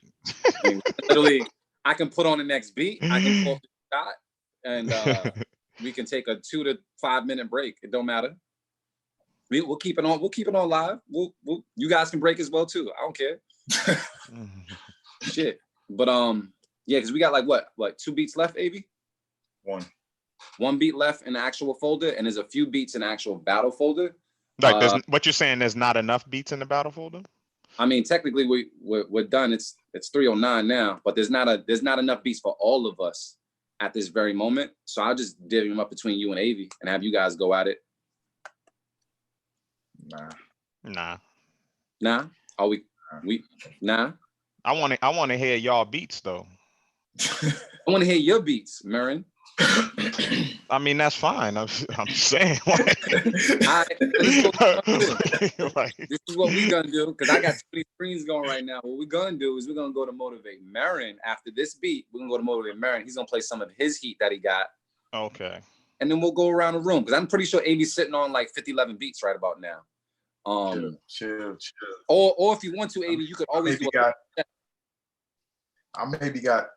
I mean, literally, I can put on the next beat. I can pull the shot, and we can take a 2 to 5 minute break. It don't matter. We'll keep it on. We'll keep it on live. You guys can break as well too. I don't care. Shit. But yeah, because we got like 2 beats left, AV? One beat left in the actual folder, and there's a few beats in the actual battle folder. Like, what you're saying? There's not enough beats in the battle folder. I mean, technically, we're done. It's 3:09 now, but there's not enough beats for all of us at this very moment. So I'll just divvy them up between you and AV and have you guys go at it. Nah. Nah. Are we? Nah. I want to hear y'all beats though. I want to hear your beats, Marin. I mean, that's fine. I'm saying. Like, Like, this is what we're gonna do, because I got too many screens going right now. What we're gonna do is we're gonna go to Motivate Marin. After this beat, we're gonna go to Motivate Marin. He's gonna play some of his heat that he got. Okay. And then we'll go around the room, because I'm pretty sure AV's sitting on like 50, 11 beats right about now. Chill. Or if you want to, AV, you could always do I maybe got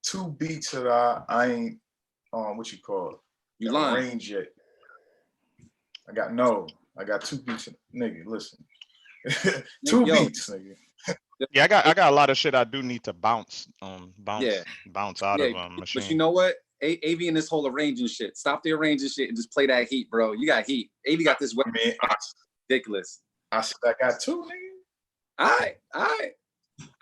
2 beats that I ain't what you call it? You lying? Arranged yet. I got 2 beats. Nigga, listen. 2 beats, nigga. Yeah, I got a lot of shit I do need to bounce out of machine. But you know what? AV and this whole arranging shit. Stop the arranging shit and just play that heat, bro. You got heat. AV got this weapon. Ridiculous. I said I got 2, nigga. All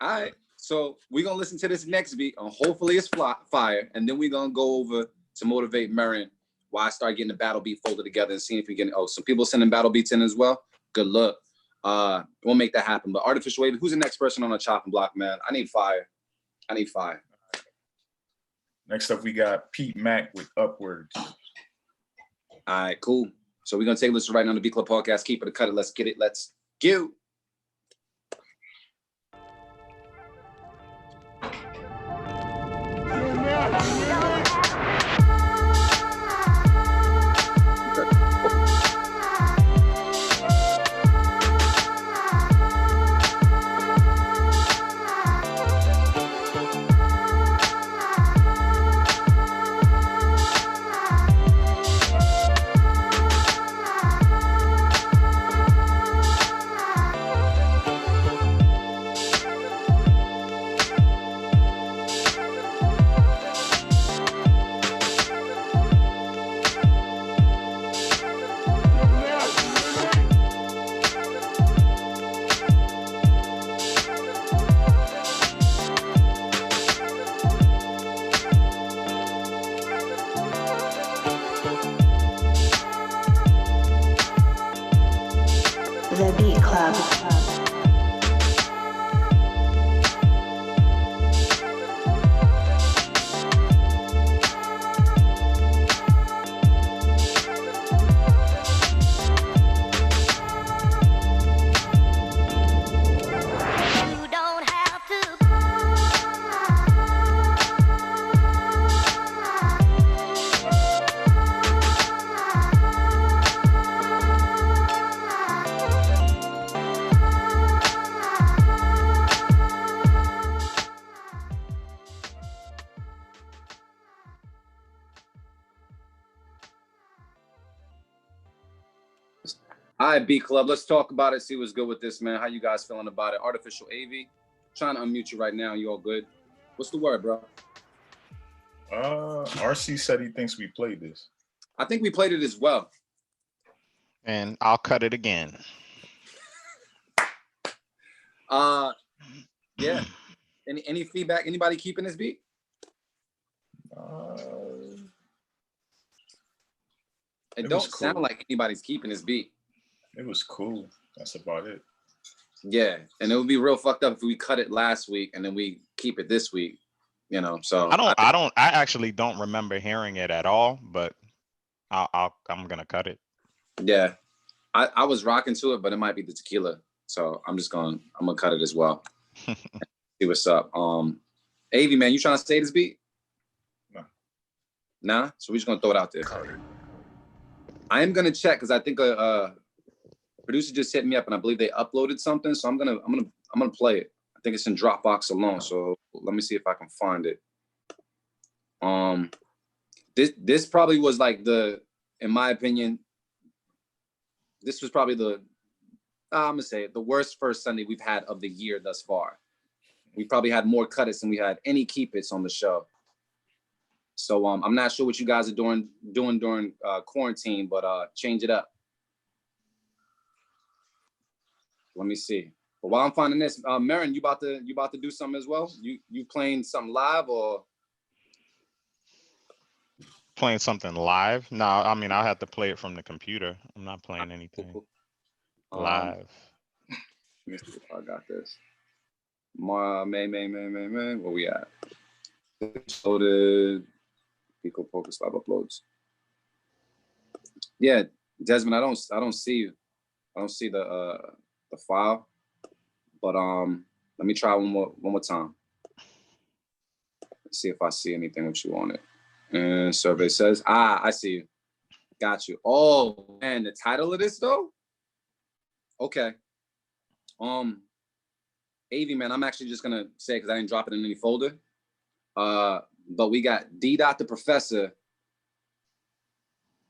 right. So we're gonna listen to this next beat, and hopefully it's fire, and then we're gonna go over to Motivate Marin while I start getting the battle beat folded together and seeing if we can. Oh, some people sending battle beats in as well. Good luck. We'll make that happen. But Artificial Wave, who's the next person on the chopping block, man? I need fire. Next up, we got Pete Mack with Upwards. All right, cool. So we're gonna take a listen right now on the Beat Club podcast. Keep it or cut it. Let's get it. Let's go. The Beat Club. All right, B Club, let's talk about it. See what's good with this, man. How you guys feeling about it? Artificial AV, trying to unmute you right now. You all good? What's the word, bro? RC said he thinks we played this. I think we played it as well. And I'll cut it again. Yeah. Any feedback? Anybody keeping this beat? It don't sound like anybody's keeping this beat. It was cool. That's about it. Yeah, and it would be real fucked up if we cut it last week and then we keep it this week. You know, so I actually don't remember hearing it at all, but I'm gonna cut it. Yeah, I was rocking to it, but it might be the tequila, so I'm gonna cut it as well. See what's up. AV, man, you trying to stay this beat? No. Nah, so we're just gonna throw it out there. I am gonna check because I think producer just hit me up and I believe they uploaded something, so I'm gonna play it. I think it's in Dropbox alone, so let me see if I can find it. This probably was like in my opinion, this was probably I'm gonna say it, the worst first Sunday we've had of the year thus far. We probably had more cut-its than we had any keep-its on the show. So I'm not sure what you guys are doing during quarantine, but change it up. Let me see. But while I'm finding this, Marin, you about to do something as well? You playing something live or playing something live? No, I mean I'll have to play it from the computer. I'm not playing anything live. Let me see if I got this. Man. Where we at? Loaded. Pico Focus Live uploads. Yeah, Desmond, I don't see you. I don't see the file. But let me try one more time. Let's see if I see anything with you on it. And survey says, I see you. Got you. Oh man, the title of this though? Okay. AV man, I'm actually just gonna say because I didn't drop it in any folder. But we got D. Dot the Professor.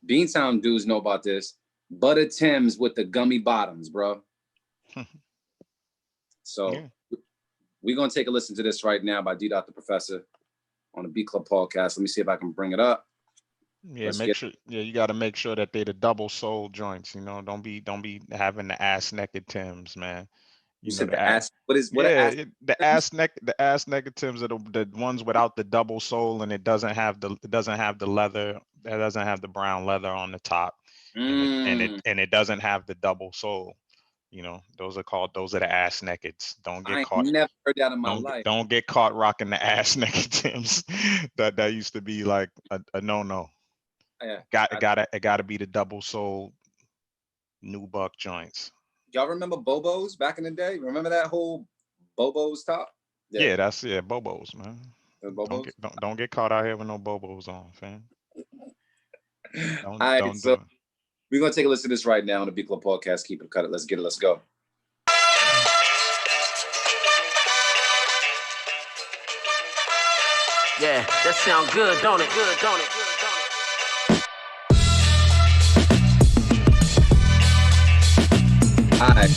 Beantown dudes know about this. Butter Tim's with the gummy bottoms, bro. So yeah. We're gonna take a listen to this right now by D. Dot the Professor on the Beat Club podcast. Let me see if I can bring it up. Yeah, you got to make sure that they the double sole joints. You know, don't be having the ass naked Tims, man. You said the ass. The ass naked Tims are the ones without the double sole, and it doesn't have the leather. It doesn't have the brown leather on the top, and it doesn't have the double sole. You know, those are the ass nakeds. Don't get caught. Never heard that in my life. Don't get caught rocking the ass naked Tims. that used to be like a no. Yeah, it gotta be the double sole nubuck joints. Y'all remember Bobos back in the day? Remember that whole Bobos top? Yeah, that's Bobos, man. Bobos? Don't get caught out here with no Bobos on, fam. We're gonna take a listen to this right now on the Beat Club podcast. Keep it cut it. Let's get it. Let's go. Yeah, that sound good, don't it? Good, don't it? All right.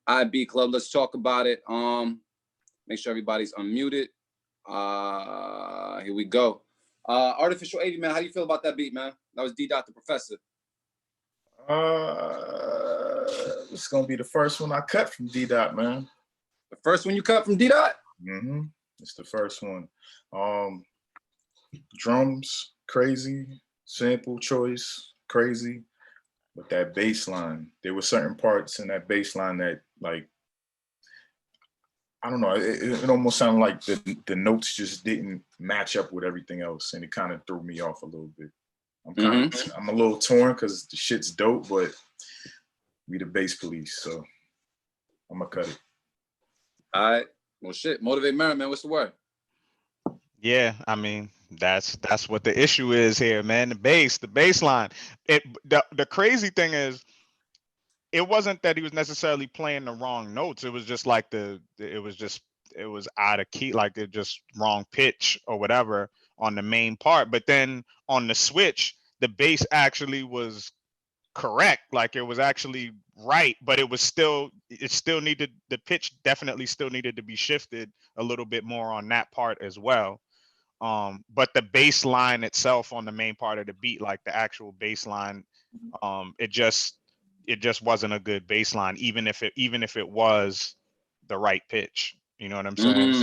All right, Beat Club, let's talk about it. Make sure everybody's unmuted. Here we go. Artificial AV, man, how do you feel about that beat, man? That was D. Dot the Professor. It's gonna be the first one I cut from D. Dot, man. The first one you cut from D. Dot? Mm-hmm. It's the first one. Drums, crazy. Sample choice, crazy. But that bass line, there were certain parts in that bass line that, like, I don't know, it almost sounded like the notes just didn't match up with everything else, and it kind of threw me off a little bit. I'm a little torn because the shit's dope, but we the bass police, so I'm gonna cut it. All right, Well, shit. Motivate Marin, man. What's the word? Yeah, I mean, that's what the issue is here, man. The baseline. The crazy thing is, it wasn't that he was necessarily playing the wrong notes. It was just like it was out of key, like it just wrong pitch or whatever on the main part. But then on the switch, the bass actually was correct, like it was actually right, but it still needed, the pitch definitely still needed to be shifted a little bit more on that part as well. But the bass line itself on the main part of the beat, like the actual bass line, it just wasn't a good bass line, even if it was the right pitch. You know what I'm saying?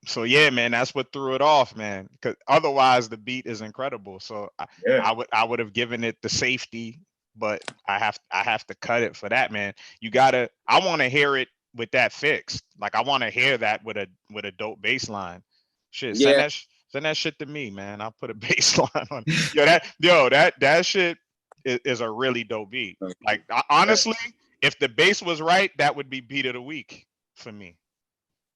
So yeah, man, that's what threw it off, man. Because otherwise, the beat is incredible. So Yeah. I would have given it the safety, but I have to cut it for that, man. I want to hear it with that fixed. Like I want to hear that with a dope bass line. Shit, Yeah. send that shit to me, man. I'll put a bass line on. That shit is a really dope beat. Like honestly, if the bass was right, that would be beat of the week for me.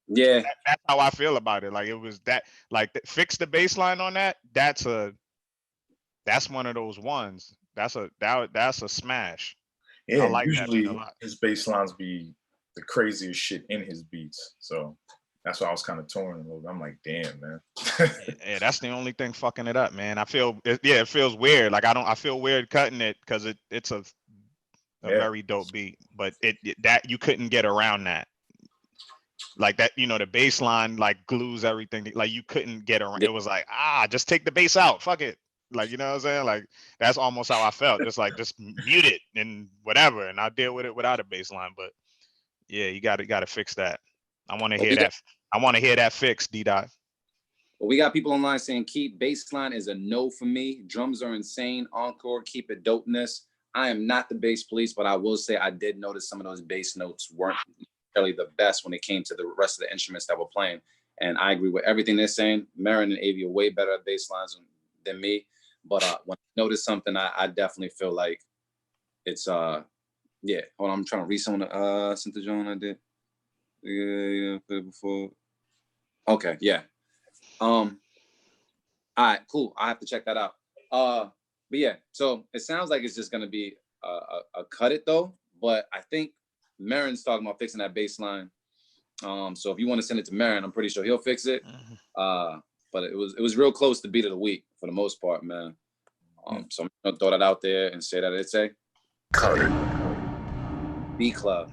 Yeah. That's how I feel about it. Like it was that, like fix the bass line on that. That's one of those ones. That's a smash. Yeah, I like that beat usually a lot. his bass lines be the craziest shit in his beats. So that's why I was kind of torn a little bit. I'm like, damn, man. Yeah, that's the only thing fucking it up, man. It feels weird. Like I feel weird cutting it because it's a very dope beat, but that you couldn't get around that. Like that, the bass line like glues everything. Like you couldn't get around. It was like, just take the bass out. Fuck it. Like, you know what I'm saying? Like that's almost how I felt. Just mute it and whatever, and I'll deal with it without a bass line. But yeah, you gotta fix that. I want to hear that. I want to hear that fixed, D-Dot. Well, we got people online saying keep baseline is a no for me. Drums are insane. Encore, keep it dopeness. I am not the bass police, but I will say I did notice some of those bass notes weren't really the best when it came to the rest of the instruments that were playing. And I agree with everything they're saying. Marin and Avi are way better at bass lines than me. But when I notice something, I definitely feel like it's yeah. Hold on, I'm trying to read someone sent to John. I did. Yeah, before. Okay, yeah. All right, cool. I have to check that out. But yeah, so it sounds like it's just gonna be a cut it though. But I think Marin's talking about fixing that bass line. So if you want to send it to Marin, I'm pretty sure he'll fix it. But it was real close to beat of the week for the most part, man. So I'm gonna throw that out there and say that it's a Cut it. B Club.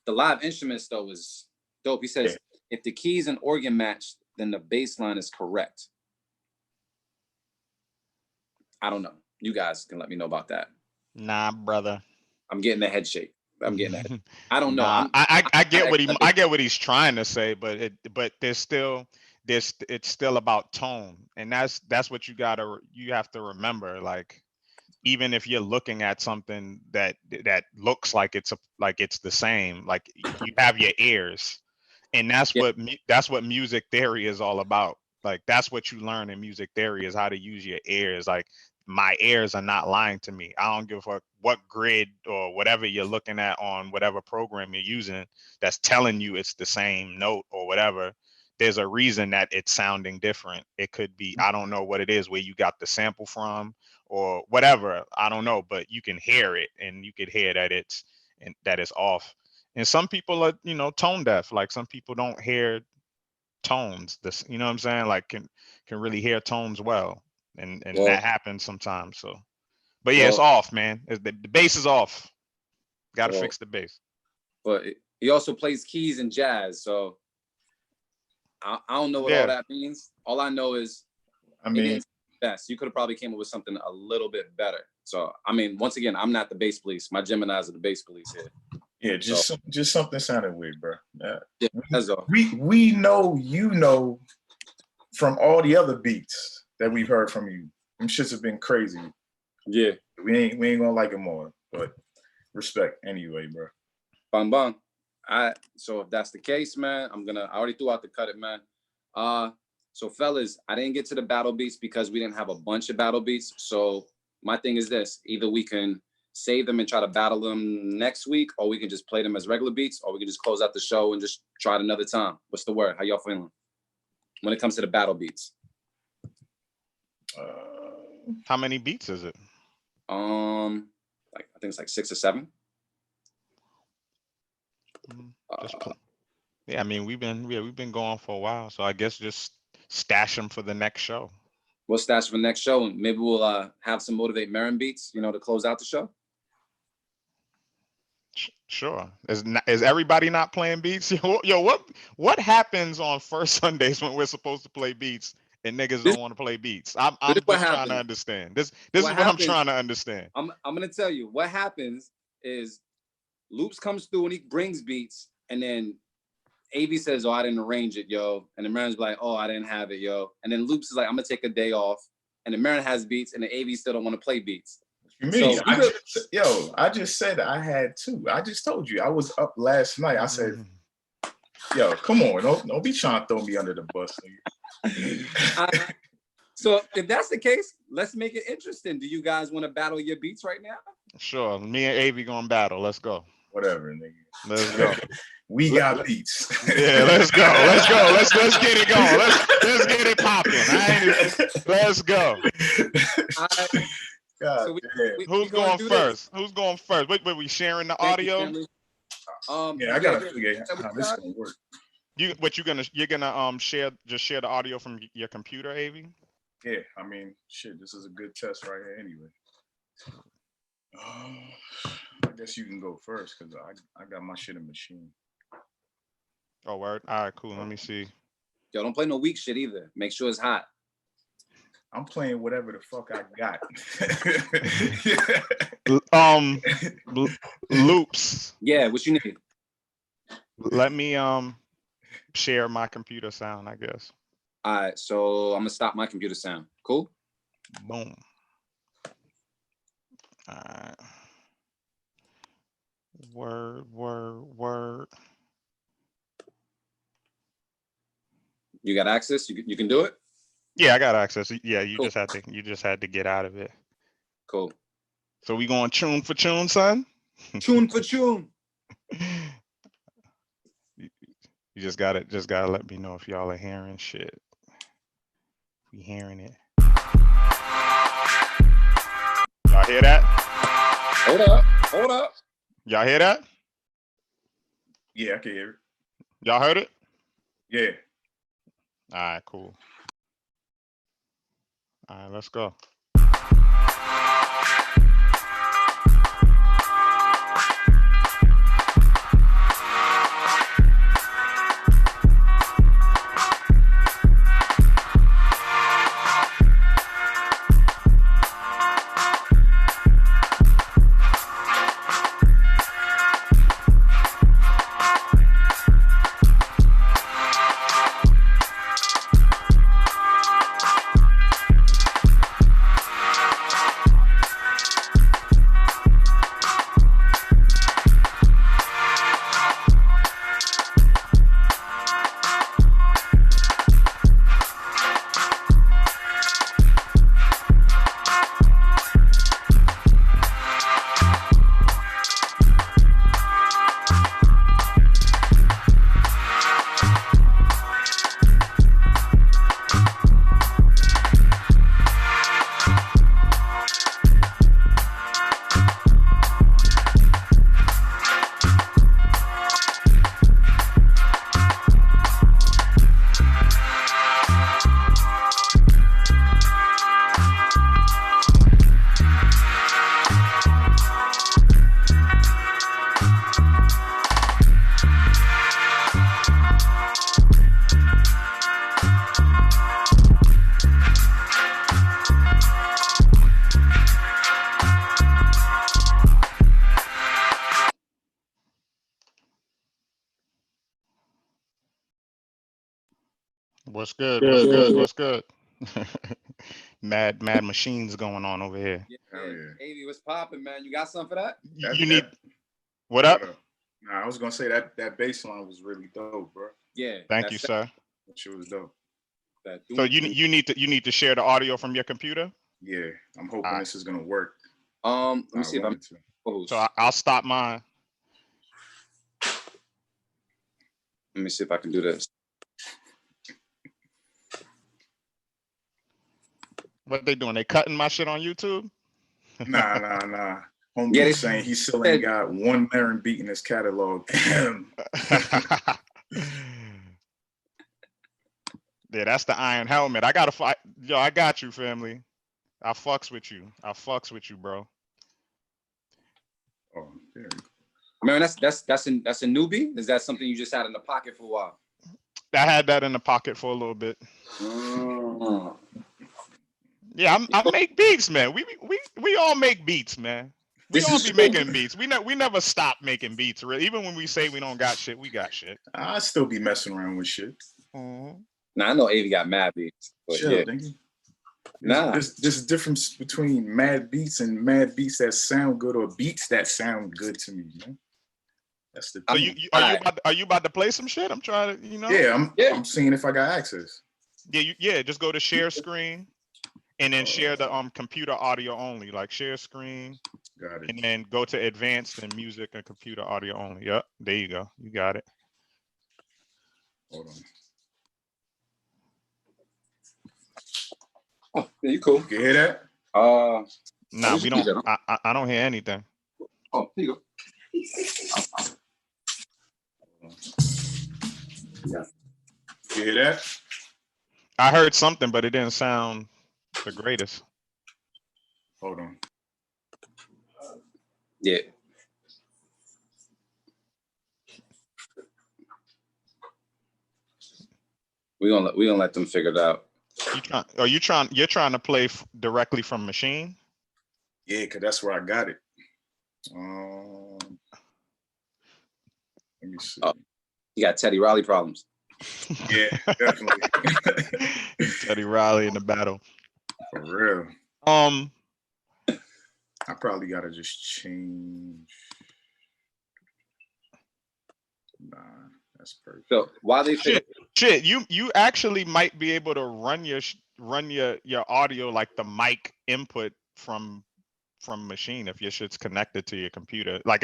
The live instruments though is dope. He says if the keys and organ match, then the bass line is correct. I don't know. You guys can let me know about that. Nah, brother. I'm getting the head shake. I'm getting that. I don't know. Nah, I get what he's trying to say, but it's still about tone, and that's what you have to remember. Like even if you're looking at something that looks like it's the same, like you have your ears, and that's what music theory is all about. Like that's what you learn in music theory is how to use your ears. Like my ears are not lying to me. I don't give a fuck what grid or whatever you're looking at on whatever program you're using that's telling you it's the same note or whatever. There's a reason that it's sounding different. It could be, I don't know what it is, where you got the sample from or whatever. I don't know, but you can hear it and you could hear that it's off. And some people are, tone deaf. Like some people don't hear tones. You know what I'm saying? Like can really hear tones well. And that happens sometimes. So, but yeah, it's off, man. The bass is off. Got to fix the bass. But he also plays keys and jazz, so I don't know what all that means. All I know is, best. You could have probably came up with something a little bit better. So, I mean, once again, I'm not the bass police. My Geminis are the bass police here. Yeah, just something sounded weird, bro. Yeah, that's all. We know from all the other beats that we've heard from you. Them shits have been crazy. Yeah. We ain't gonna like them more, but respect anyway, bro. Bang bang. So if that's the case, man, I already threw out the cut it, man. So fellas, I didn't get to the battle beats because we didn't have a bunch of battle beats. So my thing is this: either we can save them and try to battle them next week, or we can just play them as regular beats, or we can just close out the show and just try it another time. What's the word? How y'all feeling when it comes to the battle beats? How many beats is it? Like I think it's like 6 or 7. Yeah, I mean we've been going for a while, so I guess just stash them for the next show. We'll stash for the next show, and maybe we'll have some Motivate Marin beats, to close out the show. Sure. Is everybody not playing beats? Yo, what happens on first Sundays when we're supposed to play beats and niggas don't want to play beats? I'm just trying to understand. This is what I'm trying to understand. I'm gonna tell you what happens is Loops comes through and he brings beats, and then AV says, "Oh, I didn't arrange it, yo," and then Marin's like, "Oh, I didn't have it, yo," and then Loops is like, "I'm gonna take a day off," and then Marin has beats, and the AV still don't want to play beats. You mean? I just said I had 2. I just told you I was up last night. I said, "Yo, come on, don't be trying to throw me under the bus." So if that's the case, let's make it interesting. Do you guys want to battle your beats right now? Sure. Me and AV gonna battle. Let's go. Whatever, nigga. Let's go. We got beats. Yeah, let's go. Let's go. Let's get it going. Let's get it popping. Let's go. So who's going first? Who's going first? Wait, we sharing the audio? Yeah, I gotta figure out how this is gonna work. You're gonna share the audio from your computer, AV? Yeah, I mean, shit, this is a good test right here anyway. I guess you can go first because I got my shit in machine. Oh, word. All right, cool. Let me see. Yo, don't play no weak shit either. Make sure it's hot. I'm playing whatever the fuck I got. Loops. Yeah, what you need? Let me share my computer sound, I guess. All right, so I'm gonna stop my computer sound. Cool? Boom. All right. Word. You got access? You can do it? Yeah, I got access. Yeah, you Cool. just had to get out of it. Cool. So we going tune for tune, son? Tune for tune. You just gotta let me know if y'all are hearing shit. We hearing it. Y'all hear that? Hold up. Y'all hear that? Yeah, I can hear it. Y'all heard it? Yeah. All right, cool. All right, let's go. What's good? What's good? mad machines going on over here. Yeah, Avy, what's popping, man? You got something for that? You need what up? Nah, I was gonna say that bass line was really dope, bro. Yeah. Thank you, sir. That shit was dope. So you need to share the audio from your computer? Yeah, I'm hoping this is gonna work. Let me I see if I'm wanted to. close. So I'll stop mine. Let me see if I can do this. What they doing? They cutting my shit on YouTube? Nah. Home Yeah, Depot saying he still ain't got one Marin beat in his catalog. Yeah, that's the Iron Helmet. I gotta fight. Yo, I got you, family. I fucks with you. Bro. Oh, there you go. Man, that's a newbie. Is that something you just had in the pocket for a while? I had that in the pocket for a little bit. Mm. Yeah, I make beats, man. We all make beats, man. We This all is be true. making beats. We never stop making beats. Really. Even when we say we don't got shit, we got shit. I still be messing around with shit. Mm-hmm. Now I know Avi got mad beats, but Chill, yeah. nigga. Nah. There's a difference between mad beats and mad beats that sound good or beats that sound good to me, man. That's the So thing. are you about to play some shit? I'm trying to, Yeah, I'm seeing if I got access. Yeah, just go to share screen and then share the computer audio only. Like share screen. Got it. And then go to advanced and music and computer audio only. Yep, there you go. You got it. Hold on. Oh, yeah, you cool. You hear that? Nah, we don't. I don't hear anything. Oh, here you go. Yeah. You hear that? I heard something, but it didn't sound the greatest. Hold on. Yeah. We gonna let them figure it out. You're trying to play directly from machine? Yeah, cause that's where I got it. Let me see. Oh, you got Teddy Riley problems. Yeah, definitely. Teddy Riley in the battle. For real. I probably gotta just change. Nah, that's perfect. So while they shit, you actually might be able to run your audio like the mic input from machine if your shit's connected to your computer. Like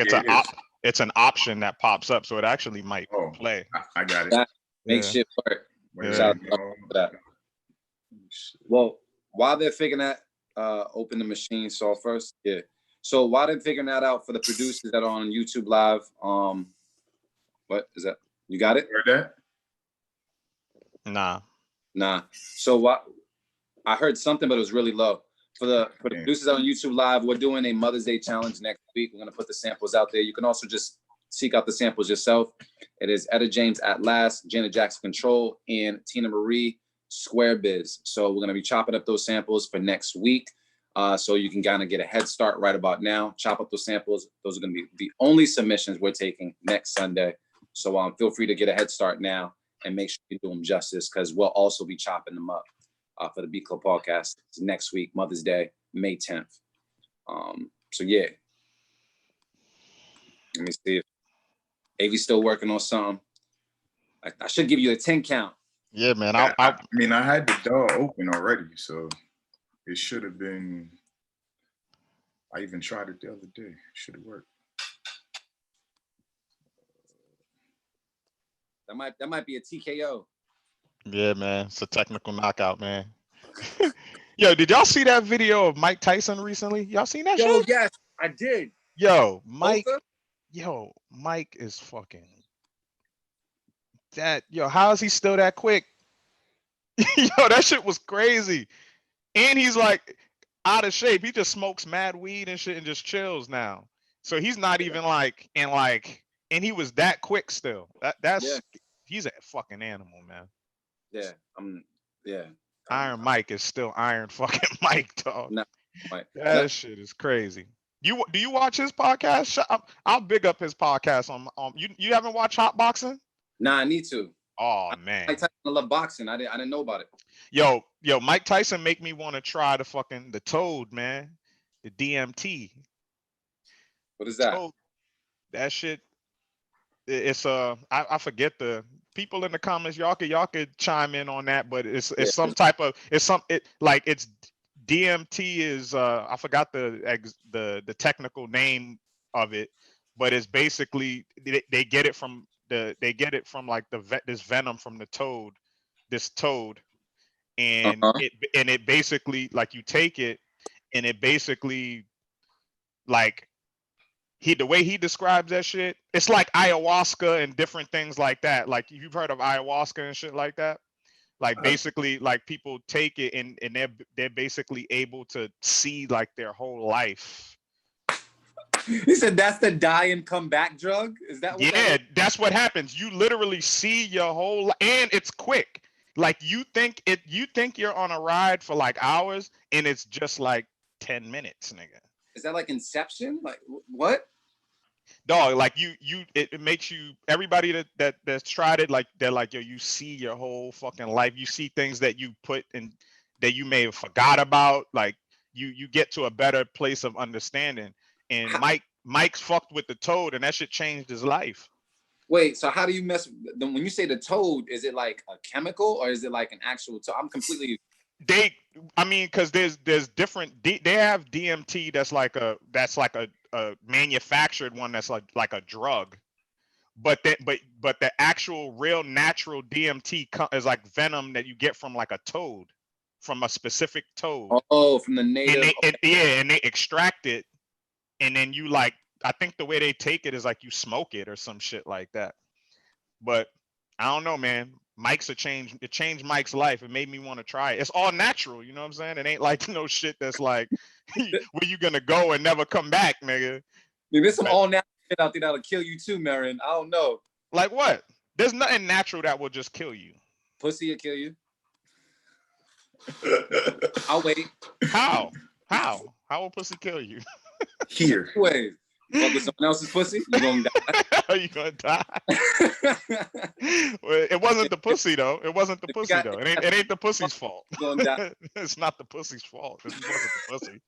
it's an option that pops up, so it actually might play. I got it. That makes shit work. Yeah. Shout out for that. Well, while they're figuring that, open the machine saw first. Yeah. So while they're figuring that out for the producers that are on YouTube Live, what is that? You got it? Heard that? Nah. So what? I heard something, but it was really low. For the producers on YouTube Live, we're doing a Mother's Day challenge next week. We're gonna put the samples out there. You can also just seek out the samples yourself. It is Etta James At Last, Janet Jackson Control, and Tina Marie Square Biz. So we're gonna be chopping up those samples for next week. So you can kind of get a head start right about now. Chop up those samples. Those are gonna be the only submissions we're taking next Sunday. So feel free to get a head start now and make sure you do them justice, because we'll also be chopping them up for the Beat Club podcast next week, Mother's Day, May 10th. So yeah. Let me see if Avi's still working on something. I should give you a 10 count. Yeah, man. I mean, I had the door open already, so it should have been. I even tried it the other day. Should have worked. That might be a TKO. Yeah, man. It's a technical knockout, man. Yo, did y'all see that video of Mike Tyson recently? Y'all seen that shit? Yes, I did. Yo, Mike is fucking that. Yo, how is he still that quick? Yo, that shit was crazy. And he's like out of shape. He just smokes mad weed and shit and just chills now. So he's not even and he was that quick still. He's a fucking animal, man. Yeah, yeah. Iron Mike is still Iron fucking Mike, dog. No, Mike. That shit is crazy. Do you watch his podcast? I'll big up his podcast on you haven't watched Hot Boxing? Nah, I need to. Oh man. Mike Tyson, I love boxing. I didn't know about it. Yo, Mike Tyson make me want to try the Toad, man. The DMT. What is that? Toad. That shit. It's I forget the people in the comments. Y'all could chime in on that, but it's some type of it's DMT is I forgot the technical name of it, but it's basically they get it from like this venom from the toad, this toad, and Uh-huh. it basically, like, you take it, and it basically, like, the way he describes that shit, it's like ayahuasca and different things like that. Like, you've heard of ayahuasca and shit like that. Like, basically, like, people take it and they're basically able to see like their whole life. He said that's the die and come back drug. Is that what Yeah, that is? that's what happens. You literally see your whole and it's quick. Like, you think you're on a ride for like hours, and it's just like 10 minutes, nigga. Is that like Inception? Like what? Dog, like, it makes you, everybody that's tried it, like, they're like, yo, you see your whole fucking life. You see things that you put in that you may have forgot about. Like, you get to a better place of understanding. And Mike's fucked with the toad, and that shit changed his life. Wait, so how do you when you say the toad, is it like a chemical or is it like an actual toad? I'm completely. Because there's different. They have DMT that's like a manufactured one that's like a drug, but the actual real natural DMT is like venom that you get from like a toad, from a specific toad. Oh, from the native. And they extract it, and then you, like, I think the way they take it is like you smoke it or some shit like that. But I don't know, man. It changed Mike's life. It made me want to try it. It's all natural, you know what I'm saying? It ain't like no shit that's like where you gonna go and never come back, nigga. Dude, there's some all natural shit out there that'll kill you too, Marin. I don't know. Like what? There's nothing natural that will just kill you. Pussy will kill you. I'll wait. How? How will pussy kill you? Here. Wait. Fuck with someone else's pussy? You gonna die? Are you gonna die? Well, it wasn't the pussy though. It wasn't the pussy though. It ain't the pussy's fault. It's not the pussy's fault. It wasn't the pussy.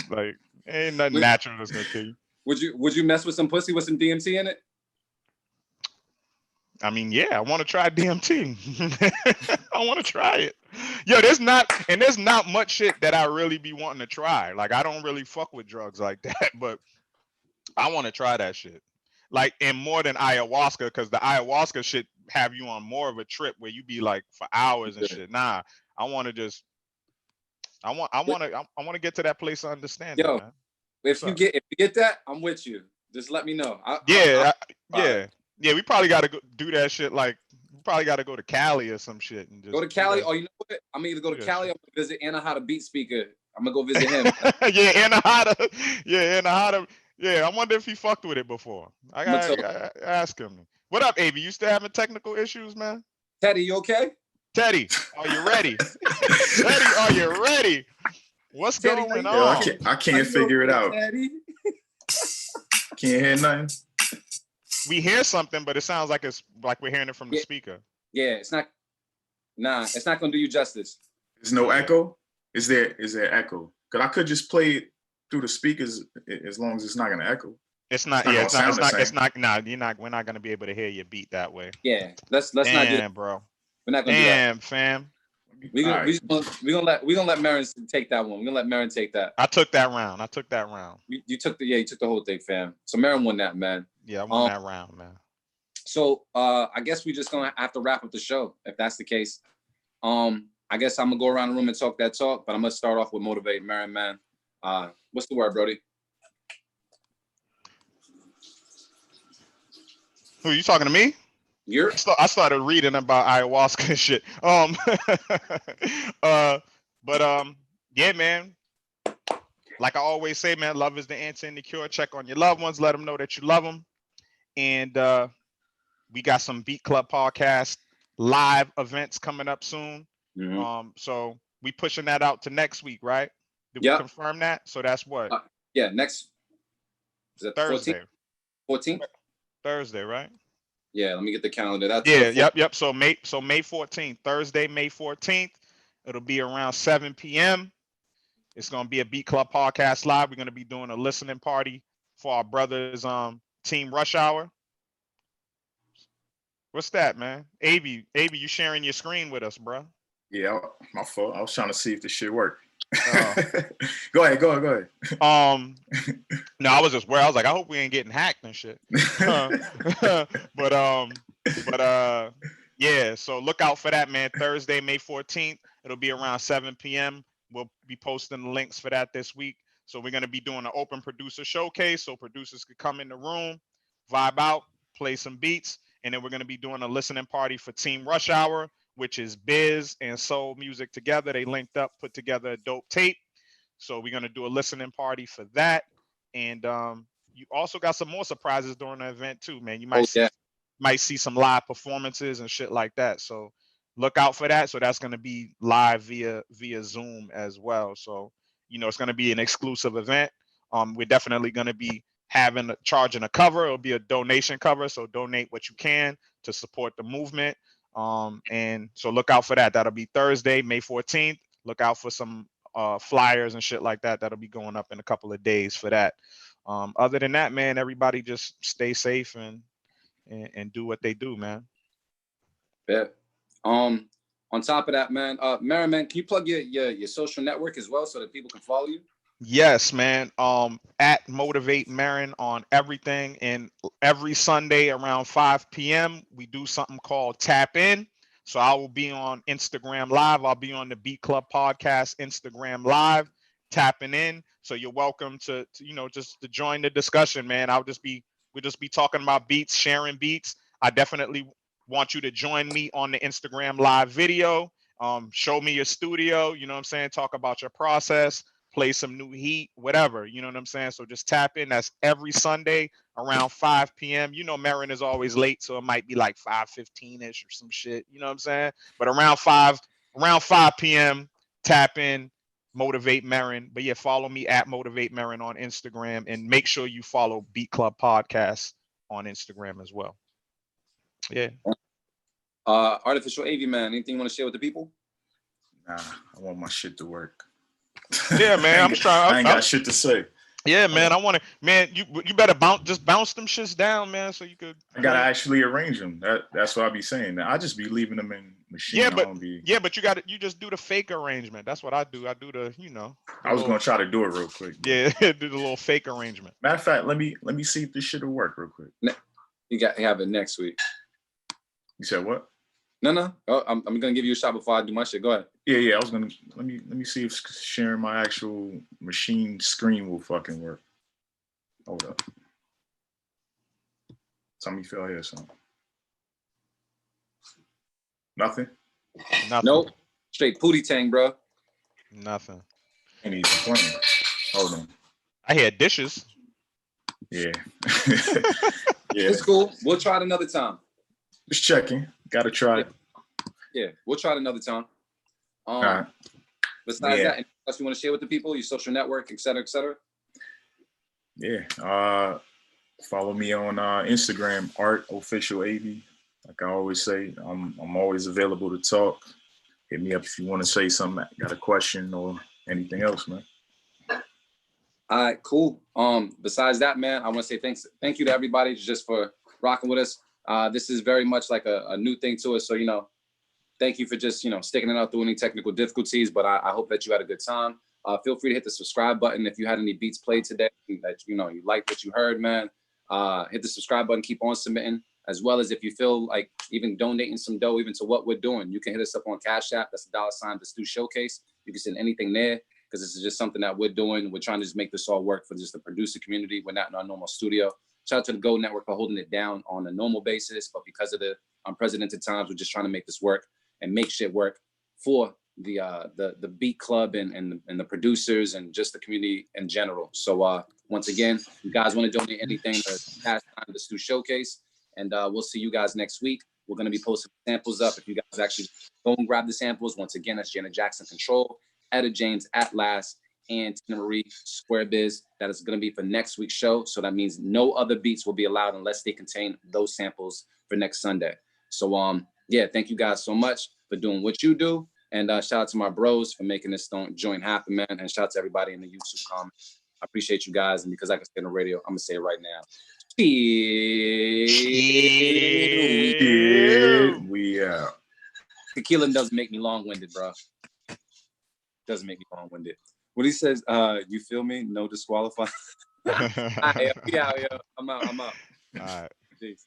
Like, ain't nothing natural that's gonna kill you. Would you mess with some pussy with some DMT in it? I mean, yeah, I want to try DMT. I want to try it. Yo, there's not much shit that I really be wanting to try. Like, I don't really fuck with drugs like that, but I want to try that shit. Like, and more than ayahuasca, because the ayahuasca shit have you on more of a trip where you be like for hours and shit. Nah, I want to get to that place of understanding. Yo, man. if you get that, I'm with you. Just let me know. Yeah. We probably got to go do that shit. Like, we probably got to go to Cali or some shit and just go to Cali. Or you know what? I'm gonna either go to Cali or visit Anahata Beat Speaker. I'm gonna go visit him. Anahata. Yeah, I wonder if he fucked with it before. I gotta ask him. What up, Avi? You still having technical issues, man? Teddy, you okay? Teddy, are you ready? Teddy, are you ready? What's Teddy, going Yo, on? I can't figure it out. Teddy? Can't hear nothing. We hear something, but it sounds like it's like we're hearing it from the speaker. Yeah, it's not. Nah, it's not gonna do you justice. There's no echo. Is there echo? Because I could just play it through the speakers as long as it's not gonna echo. It's not. It's Yeah, not it's gonna not. sound the Nah, you're not. We're not gonna be able to hear your beat that way. Yeah, let's not do Damn, that. bro. We're not gonna do Damn, fam. that. We gonna let Marin take that one. We're gonna let Marin take that. I took that round. You took the whole thing, fam. So Marin won that, man. Yeah, I won that round, man. So I guess we're just gonna have to wrap up the show if that's the case. I guess I'm gonna go around the room and talk that talk, but I'm gonna start off with motivate Marin, man. What's the word, Brody? Who you talking to me? I started reading about ayahuasca and shit. Yeah, man. Like I always say, man, love is the answer and the cure. Check on your loved ones, let them know that you love them. And we got some Beat Club podcast live events coming up soon. Mm-hmm. So we pushing that out to next week, right? Did we confirm that? So that's what? Next is it Thursday. 14th? Thursday, right? Yeah, let me get the calendar. That's yep. So May 14th, Thursday, May 14th. It'll be around 7 p.m. It's gonna be a Beat Club podcast live. We're gonna be doing a listening party for our brothers, Team Rush Hour. What's that, man? Avi, you sharing your screen with us, bro? Yeah, my fault. I was trying to see if this shit worked. Oh. Go ahead. No, I was just worried. I was like, I hope we ain't getting hacked and shit. but yeah. So look out for that, man. Thursday, May 14th. It'll be around 7 p.m. We'll be posting the links for that this week. So we're gonna be doing an open producer showcase, so producers could come in the room, vibe out, play some beats, and then we're gonna be doing a listening party for Team Rush Hour, which is Biz and Soul Music together. They linked up, put together a dope tape. So we're gonna do a listening party for that. And you also got some more surprises during the event too, man. You might see some live performances and shit like that. So look out for that. So that's gonna be live via Zoom as well. So it's gonna be an exclusive event. We're definitely gonna be charging a cover. It'll be a donation cover. So donate what you can to support the movement. And so look out for that. That'll be Thursday, May 14th. Look out for some flyers and shit like that. That'll be going up in a couple of days for that. Other than that, man, everybody just stay safe and do what they do, man. Yeah. On top of that, man, Merriman, can you plug your social network as well so that people can follow you? Yes, man. At Motivate Marin on everything. And every Sunday around 5 p.m., we do something called Tap In. So I will be on Instagram Live. I'll be on the Beat Club Podcast Instagram Live, tapping in. So you're welcome to just to join the discussion, man. We'll just be talking about beats, sharing beats. I definitely want you to join me on the Instagram Live video. Show me your studio, you know what I'm saying? Talk about your process, play some new heat, whatever, you know what I'm saying? So just tap in. That's every Sunday around 5 p.m. Marin is always late, so it might be like 5:15-ish or some shit, you know what I'm saying? But around 5 p.m., tap in, Motivate Marin. But yeah, follow me at Motivate Marin on Instagram, and make sure you follow Beat Club Podcast on Instagram as well. Yeah. Artificial AV, man, anything you want to share with the people? Nah, I want my shit to work. Yeah, man, I'm trying. I ain't got shit to say. Yeah, man, you better bounce them shits down, man, so you could. I gotta actually arrange them. That's what I be saying. I just be leaving them in machine. But you just do the fake arrangement. That's what I do. I do the. I was gonna try to do it real quick. Yeah, do the little fake arrangement. Matter of fact, let me see if this shit will work real quick. You got to have it next week. You said what? No. Oh, I'm gonna give you a shot before I do my shit. Go ahead. Yeah. I was gonna let me see if sharing my actual machine screen will fucking work. Hold up. Somebody fell here, something. Nothing. Nope. Straight pootie tang, bro. Nothing. And he's playing. Hold on. I hear dishes. Yeah. Yeah. It's cool. We'll try it another time. Just checking. Gotta try it. Yeah, we'll try it another time. All right. Besides that, anything else you want to share with the people, your social network, et cetera, et cetera? Yeah. Follow me on Instagram, ArtOfficialAV. Like I always say, I'm always available to talk. Hit me up if you want to say something, got a question or anything else, man. All right, cool. Besides that, man, I want to say thank you to everybody just for rocking with us. This is very much like a new thing to us. So, thank you for just, sticking it out through any technical difficulties, but I hope that you had a good time. Feel free to hit the subscribe button if you had any beats played today that, you liked what you heard, man. Hit the subscribe button, keep on submitting, as well as if you feel like even donating some dough, even to what we're doing, you can hit us up on Cash App. That's $, the Stu Showcase. You can send anything there because this is just something that we're doing. We're trying to just make this all work for just the producer community. We're not in our normal studio. Shout out to the Go Network for holding it down on a normal basis, but because of the unprecedented times, we're just trying to make this work and make shit work for the Beat Club and the producers and just the community in general. So once again, if you guys want to donate anything to pass time to the Stu Showcase, and we'll see you guys next week. We're going to be posting samples up. If you guys actually go and grab the samples, once again, that's Janet Jackson Control, Etta James At Last, and Tina Marie Square Biz. That is going to be for next week's show. So that means no other beats will be allowed unless they contain those samples for next Sunday. So yeah, thank you guys so much for doing what you do. And shout out to my bros for making this joint happen, man. And shout out to everybody in the YouTube comments. I appreciate you guys. And because I can say on the radio, I'm going to say it right now. We out. Tequila doesn't make me long-winded, bro. doesn't make me long-winded. When he says, you feel me? No disqualifying. Yeah, I'm out. All right. Jeez.